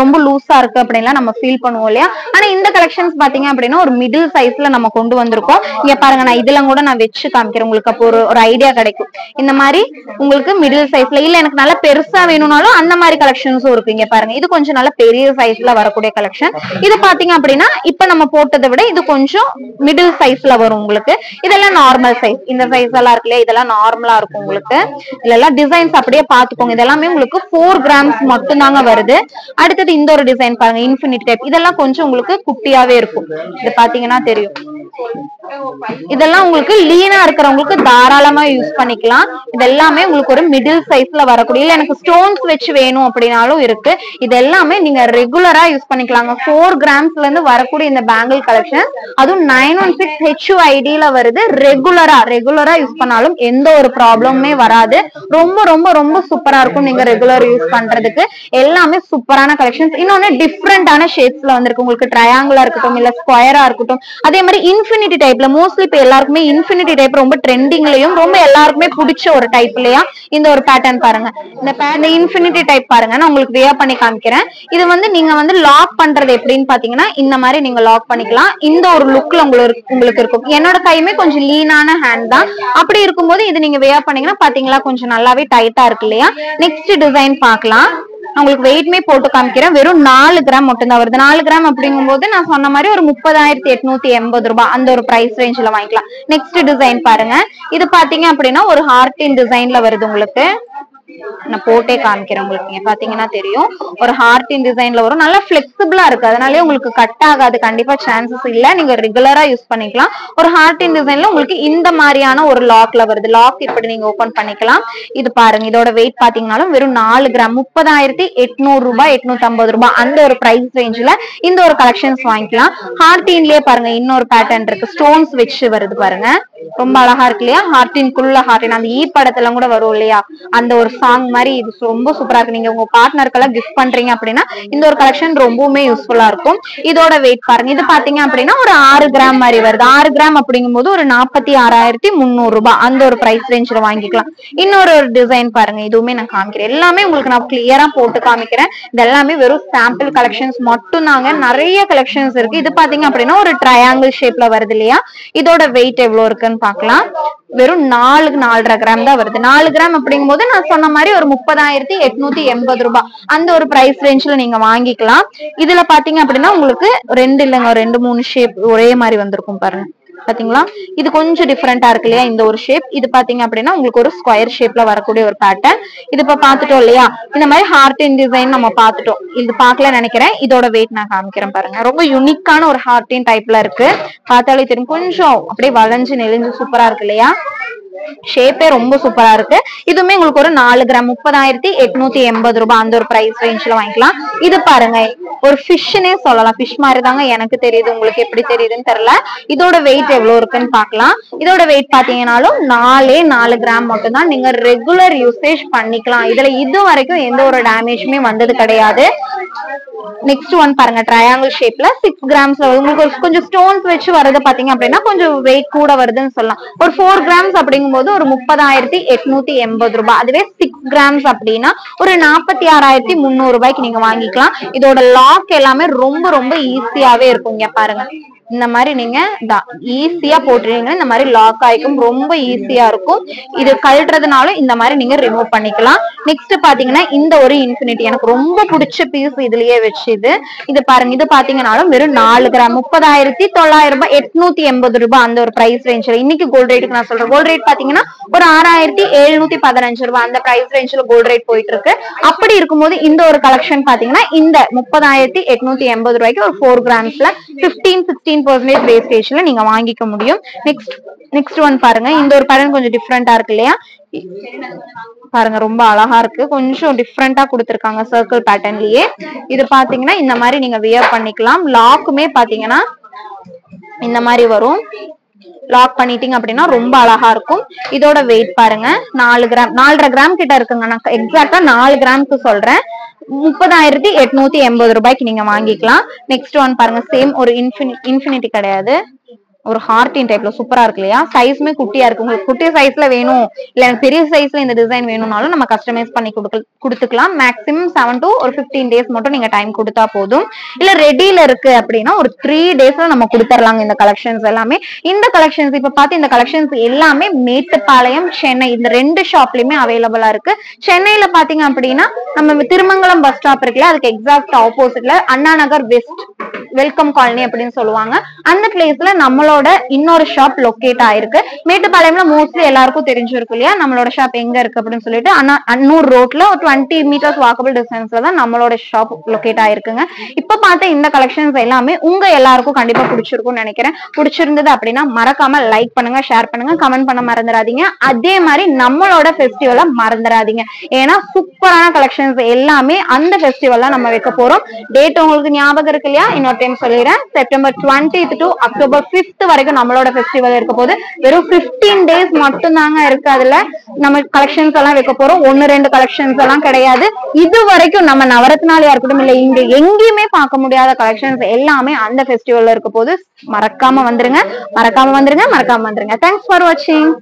ரொம்ப லூஸா இருக்கு அப்படின்லாம் நம்ம ஃபீல் பண்ணுவோம் இல்லையா. ஆனா இந்த கலெக்ஷன்ஸ் பாத்தீங்க அப்படின்னா ஒரு மிடில் சைஸ்ல நம்ம கொண்டு வந்திருக்கோம். இங்க பாருங்க, நான் இதெல்லாம் கூட நான் வச்சு காமிக்கிறேன் உங்களுக்கு. அப்போ ஒரு ஐடியா கிடைக்கும். இந்த மாதிரி உங்களுக்கு மிடில் சைஸ்ல இல்ல எனக்கு நல்லா பெருசா வேணும்னாலும் அந்த மாதிரி கலெக்ஷன்ஸும் இருக்கு. இங்க பாருங்க, இது கொஞ்சம் நல்ல பெரிய சைஸ்ல வரக்கூடிய கலெக்ஷன். இது பாத்தீங்க அப்படின்னா இப்ப நம்ம போட்டதை விட இது கொஞ்சம் மிடில் சைஸ்ல வரும் உங்களுக்கு. இதெல்லாம் நார்மல் சைஸ். இந்த சைஸ் எல்லாம் இருக்கு இல்லையா, இதெல்லாம் நார்மலா இருக்கும் உங்களுக்கு. இதெல்லாம் டிசைன்ஸ் அப்படியே பாத்துக்கோங்க. இதெல்லாமே உங்களுக்கு 4 grams மட்டும் தாங்க வருது. அடுத்தது இந்த ஒரு டிசைன் பாருங்க, இன்ஃபினிட்டி டைப். இதெல்லாம் கொஞ்சம் உங்களுக்கு குட்டியாவே இருக்கும். இது பாத்தீங்கன்னா தெரியும். இதெல்லாம் உங்களுக்கு லீனா இருக்கிறவங்களுக்கு தாராளமா யூஸ் பண்ணிக்கலாம். இது எல்லாமே உங்களுக்கு ஒரு மிடில் சைஸ்ல வரக்கூடிய, இல்ல எனக்கு ஸ்டோன்ஸ் வச்சு வேணும் அப்படின்னாலும் இருக்கு. இது எல்லாமே நீங்க ரெகுலரா யூஸ் பண்ணிக்கலாங்க. 4 gramsல இருந்து வரக்கூடிய இந்த பேங்கிள் கலெக்ஷன், அதுவும் 916 HUID வருது. ரெகுலரா யூஸ் பண்ணாலும் எந்த ஒரு ப்ராப்ளமுமே வராது. ரொம்ப ரொம்ப ரொம்ப சூப்பரா இருக்கும் நீங்க ரெகுலர் யூஸ் பண்றதுக்கு. எல்லாமே சூப்பரான கலெக்ஷன்ஸ். இன்னொன்னு டிஃப்ரெண்டான ஷேப்ஸ்ல வந்திருக்கு. உங்களுக்கு ட்ரையாங்கிளா இருக்கட்டும், இல்ல ஸ்கொயரா இருக்கட்டும். அதே மாதிரி இன்ஃபினிட்டி டைப்ல மோஸ்ட்லி இப்ப எல்லாருக்குமே இன்ஃபினிட்டி டைப் ரொம்ப ட்ரெண்டிங்லயும் ரொம்ப எல்லாருக்குமே பிடிச்ச ஒரு டைப் இல்லையா. இந்த ஒரு பேட்டர்ன் பாருங்க, இந்த இன்ஃபினிட்டி டைப் பாருங்க, நான் உங்களுக்கு வியர் பண்ணி காமிக்கிறேன். இது வந்து நீங்க வந்து லாக் பண்றது எப்படின்னு பாத்தீங்கன்னா இந்த மாதிரி நீங்க லாக் பண்ணிக்கலாம். இந்த ஒரு லுக்ல உங்களுக்கு இருக்கும். என்னோட கையுமே கொஞ்சம் லீனான ஹேண்ட் தான். அப்படி இருக்கும்போது இது நீங்க வியர் பண்ணீங்கன்னா பாத்தீங்களா கொஞ்சம் நல்லாவே டைட்டா இருக்கு இல்லையா. நெக்ஸ்ட் டிசைன் பார்க்கலாம். உங்களுக்கு வெயிட்மே போட்டு காமிக்கிறேன். வெறும் 4 gram மட்டும் தான் வருது. 4 gram அப்படிங்கும் போது நான் சொன்ன மாதிரி ஒரு 30,880 ரூபாய் அந்த ஒரு பிரைஸ் ரேஞ்ச்ல வாங்கிக்கலாம். நெக்ஸ்ட் டிசைன் பாருங்க. இது பாத்தீங்க அப்படின்னா ஒரு ஹார்டின் டிசைன்ல வருது உங்களுக்கு. நான் போட்டே காமிக்கிறேன் உங்களுக்கு. நீங்க பாத்தீங்கன்னா தெரியும், ஒரு ஹார்டின் டிசைன்ல வரும். நல்லா பிளெக்சிபிளா இருக்கு. அதனாலே உங்களுக்கு கட் ஆகாது. கண்டிப்பா சான்சஸ் இல்ல. நீங்க ரெகுலரா யூஸ் பண்ணிக்கலாம். ஒரு ஹார்டின் டிசைன்ல உங்களுக்கு இந்த மாதிரியான ஒரு லாக்ல வருது. லாக் இப்படி நீங்க ஓபன் பண்ணிக்கலாம். இது பாருங்க, இதோட வெயிட் பாத்தீங்கன்னாலும் வெறும் 4 gram 30,800 ரூபாய் 850 ரூபாய் அந்த ஒரு பிரைஸ் ரேஞ்ச்ல இந்த ஒரு கலெக்ஷன்ஸ் வாங்கிக்கலாம். ஹார்டின்லயே பாருங்க இன்னொரு பேட்டர்ன் இருக்கு. ஸ்டோன்ஸ் வச்சு வருது பாருங்க. ரொம்ப அழகா இருக்கு இல்லையா. ஹார்டின்குள்ள ஹார்டின் அந்த படத்துல கூட வரும் இல்லையா, அந்த ஒரு சாங் மாதிரி. இது ரொம்ப சூப்பரா இருக்கு. நீங்க உங்க பார்ட்னருக்கெல்லாம் கிஃப்ட் பண்றீங்க அப்படின்னா இந்த ஒரு கலெக்ஷன் ரொம்பவுமே யூஸ்ஃபுல்லா இருக்கும். இதோட வெயிட் பாருங்க. இது பாத்தீங்க அப்படின்னா ஒரு 6 gram மாதிரி வருது. 6 gram அப்படிங்கும் போது ஒரு 46,300 ரூபாய் அந்த ஒரு பிரைஸ் ரேஞ்ச்ல வாங்கிக்கலாம். இன்னொரு டிசைன் பாருங்க, இதுவுமே நான் காமிக்கிறேன். எல்லாமே உங்களுக்கு நான் கிளியரா போட்டு காமிக்கிறேன். இது எல்லாமே வெறும் சாம்பிள் கலெக்ஷன்ஸ் மட்டும் தாங்க. நிறைய கலெக்ஷன்ஸ் இருக்கு. இது பாத்தீங்க அப்படின்னா ஒரு ட்ரையாங்கிள் ஷேப்ல வருது இல்லையா. இதோட வெயிட் எவ்வளவு இருக்குன்னு பாக்கலாம். வெறும் 4-4.5 gram தான் வருது. 4 gram அப்படிங்கும் போது நான் சொன்ன மாதிரி ஒரு 30,880 ரூபாய் அந்த ஒரு பிரைஸ் ரேஞ்ச்ல நீங்க வாங்கிக்கலாம். இதுல பாத்தீங்க அப்படின்னா உங்களுக்கு 2-3 ஷேப் ஒரே மாதிரி வந்திருக்கும் பாருங்க. பாத்தீங்களா, இது கொஞ்சம் டிஃபரெண்டா இருக்கு இல்லையா. இந்த ஒரு ஷேப் இது பாத்தீங்க அப்படின்னா உங்களுக்கு ஒரு ஸ்கொயர் ஷேப்ல வரக்கூடிய ஒரு பேட்டர்ன். இது இப்ப பாத்துட்டோம் இல்லையா. இந்த மாதிரி ஹார்டின் டிசைன் நம்ம பாத்துட்டோம். இது பாக்கல நினைக்கிறேன். இதோட வெயிட் நான் காமிக்கிறேன் பாருங்க. ரொம்ப யூனிக்கான ஒரு ஹார்டின் டைப்ல இருக்கு. பார்த்தாலே தெரியும். கொஞ்சம் அப்படியே வளைஞ்சு நெளிஞ்சு சூப்பரா இருக்கு இல்லையா. ஷேப்பே ரொம்ப சூப்பரா இருக்கு. இதுவுமே உங்களுக்கு ஒரு 4 கிராம் 30,880 ரூபாய் அந்த ஒரு பிரைஸ் ரேஞ்ச்ல வாங்கிக்கலாம். இது பாருங்க, ஒரு ஃபிஷ்னே சொல்லலாம். ஃபிஷ் மாதிரி தாங்க எனக்கு தெரியுது, உங்களுக்கு எப்படி தெரியுதுன்னு தெரியல. இதோட வெயிட் எவ்வளவு இருக்குன்னு பாக்கலாம். இதோட வெயிட் பாத்தீங்கன்னாலும் 4 கிராம் மட்டும் தான். நீங்க ரெகுலர் யூசேஜ் பண்ணிக்கலாம். இதுல இது வரைக்கும் எந்த ஒரு டேமேஜுமே வந்தது கிடையாது. நெக்ஸ்ட் ஒன் பாருங்க, ட்ரையாங்கிள் ஷேப்ல 6 கிராம்ஸ்ல உங்களுக்கு கொஞ்சம் ஸ்டோன்ஸ் வச்சு வருது பாத்தீங்க அப்படின்னா கொஞ்சம் வெயிட் கூட வருதுன்னு சொல்லலாம். ஒரு 4 கிராம்ஸ் அப்படிங்கும் போது ஒரு 30,880 ரூபாய். அதுவே 6 கிராம்ஸ் அப்படின்னா ஒரு 46,300 ரூபாய்க்கு நீங்க வாங்கிக்கலாம். இதோட லாக் எல்லாமே ரொம்ப ரொம்ப ஈஸியாவே இருக்கும். இங்க பாருங்க, இந்த மாதிரி நீங்க ஈஸியா போட்டுறீங்க. இந்த மாதிரி லாக் ஆயிக்கும், ரொம்ப ஈஸியா இருக்கும். இது கழட்டுறதுனால இந்த மாதிரி நீங்க ரிமூவ் பண்ணிக்கலாம். நெக்ஸ்ட் பாத்தீங்கன்னா இந்த ஒரு இன்ஃபினிட்டி எனக்கு ரொம்ப பிடிச்ச பீஸ் இதுலயே வச்சு இது பாருங்க. இது பாத்தீங்கன்னாலும் வெறும் 4 கிராம் 30,900 ரூபாய் 880 ரூபாய் அந்த ஒரு பிரைஸ் ரேஞ்ச்ல. இன்னைக்கு கோல்ட் ரேட்டுக்கு நான் சொல்றேன். கோல்ட் ரேட் பாத்தீங்கன்னா ஒரு 6,715 ரூபாய் அந்த பிரைஸ் ரேஞ்ச்ல கோல்ட் ரேட் போயிட்டு இருக்கு. அப்படி இருக்கும்போது இந்த ஒரு கலெக்ஷன் பாத்தீங்கன்னா இந்த 30,880 ரூபாய்க்கு ஒரு 4 கிராம்ஸ்ல 15-16% வேஸ்டேஜ்ல நீங்க வாங்கிக்க முடியும். நெக்ஸ்ட் ஒன் பாருங்க, இந்த ஒரு பேட்டர்ன் கொஞ்சம் டிஃப்ரெண்டா இருக்கு இல்லையா? பாருங்க, ரொம்ப அழகா இருக்கு. கொஞ்சம் டிஃப்ரெண்டா கொடுத்திருக்காங்க சர்க்கிள் பேட்டர்ன்லயே. இது பாத்தீங்கன்னா இந்த மாதிரி நீங்க வியர் பண்ணிக்கலாம். லாக்குமே பாத்தீங்கன்னா இந்த மாதிரி வரும். லாக் பண்ணிட்டீங்க அப்படின்னா ரொம்ப அழகா இருக்கும். இதோட வெயிட் பாருங்க, 4 கிராம் 4.5 கிராம் கிட்ட இருக்குங்க. நான் எக்ஸாக்டா 4 கிராம்க்கு சொல்றேன். 30,880 ரூபாய்க்கு நீங்க வாங்கிக்கலாம். நெக்ஸ்ட் ஒன் பாருங்க, சேம் ஒரு இன்ஃபினிட்டி கிடையாது, ஒரு ஹார்டின் டைப்ல சூப்பரா இருக்கு இல்லையா? சைஸ்மே குட்டியா இருக்கு. உங்களுக்கு குட்டி சைஸ்ல வேணும் இல்ல எனக்கு பெரிய சைஸ்ல இந்த டிசைன் வேணும்னாலும் நம்ம கஸ்டமைஸ் பண்ணி கொடுத்துக்கலாம். மேக்ஸிமம் 7 to 15 டேஸ் மட்டும் நீங்க டைம் கொடுத்தா போதும். இல்ல ரெடியில இருக்கு அப்படின்னா ஒரு 3 டேஸ்ல நம்ம கொடுத்துடலாங்க இந்த கலெக்ஷன்ஸ் எல்லாமே. இந்த கலெக்ஷன்ஸ் இப்ப பார்த்து இந்த கலெக்ஷன்ஸ் எல்லாமே மேட்டுப்பாளையம், சென்னை இந்த 2 ஷாப்லயுமே அவைலபிளா இருக்கு. சென்னையில பாத்தீங்க அப்படின்னா நம்ம திருமங்கலம் பஸ் ஸ்டாப் இருக்குல்ல, அதுக்கு எக்ஸாக்ட் ஆப்போசிட்ல Anna Nagar west welcome colony அப்படின்னு சொல்லுவாங்க. அந்த பிளேஸ்ல நம்மளோட இன்னொரு ஷாப் லொக்கேட் ஆயிருக்கு. மேட்டுப்பாளையம்ல மோஸ்ட்லி எல்லாருக்கும் தெரிஞ்சிருக்கு இல்லையா நம்மளோட ஷாப் எங்க இருக்கு அப்படின்னு சொல்லிட்டு. அன்னூர் ரோட்ல ஒரு 20 meters வாக்கபிள் டிஸ்டன்ஸ்ல தான் நம்மளோட ஷாப் லொக்கேட் ஆயிருக்குங்க. இப்ப பார்த்த இந்த கலெக்ஷன்ஸ் எல்லாமே உங்க எல்லாருக்கும் கண்டிப்பா பிடிச்சிருக்கும்னு நினைக்கிறேன். பிடிச்சிருந்தது அப்படின்னா மறக்காம லைக் பண்ணுங்க, ஷேர் பண்ணுங்க, கமெண்ட் பண்ண மறந்துடாதீங்க. அதே மாதிரி நம்மளோட ஃபெஸ்டிவலை மறந்துடாதீங்க. ஏன்னா சூப்பரான கலெக்ஷன்ஸ் எல்லாமே அந்த ஃபெஸ்டிவல்ல நம்ம வைக்க போறோம். டேட் உங்களுக்கு ஞாபகம் இருக்கு இல்லையா? இன்னொரு டைம் சொல்லிடுறேன். September 20th to October 5th வரைக்கும் நம்மளோட ஃபெஸ்டிவல் இருக்க போது. வெறும் 15 days மட்டும் தாங்க இருக்கு. அதுல நம்ம கலெக்ஷன்ஸ் எல்லாம் வைக்க போறோம். 1-2 கலெக்ஷன்ஸ் எல்லாம் கிடையாது. இது வரைக்கும் நம்ம நவரத்னாலயா இருக்கட்டும் இல்ல இங்க எங்கேயுமே பார்க்க முடியாத கலெக்ஷன்ஸ் எல்லாமே அந்த ஃபெஸ்டிவல்ல இருக்க போது. மறக்காம வந்துருங்க, மறக்காம வந்துருங்க, மறக்காம வந்துருங்க. தேங்க்ஸ் ஃபார் வாட்சிங்.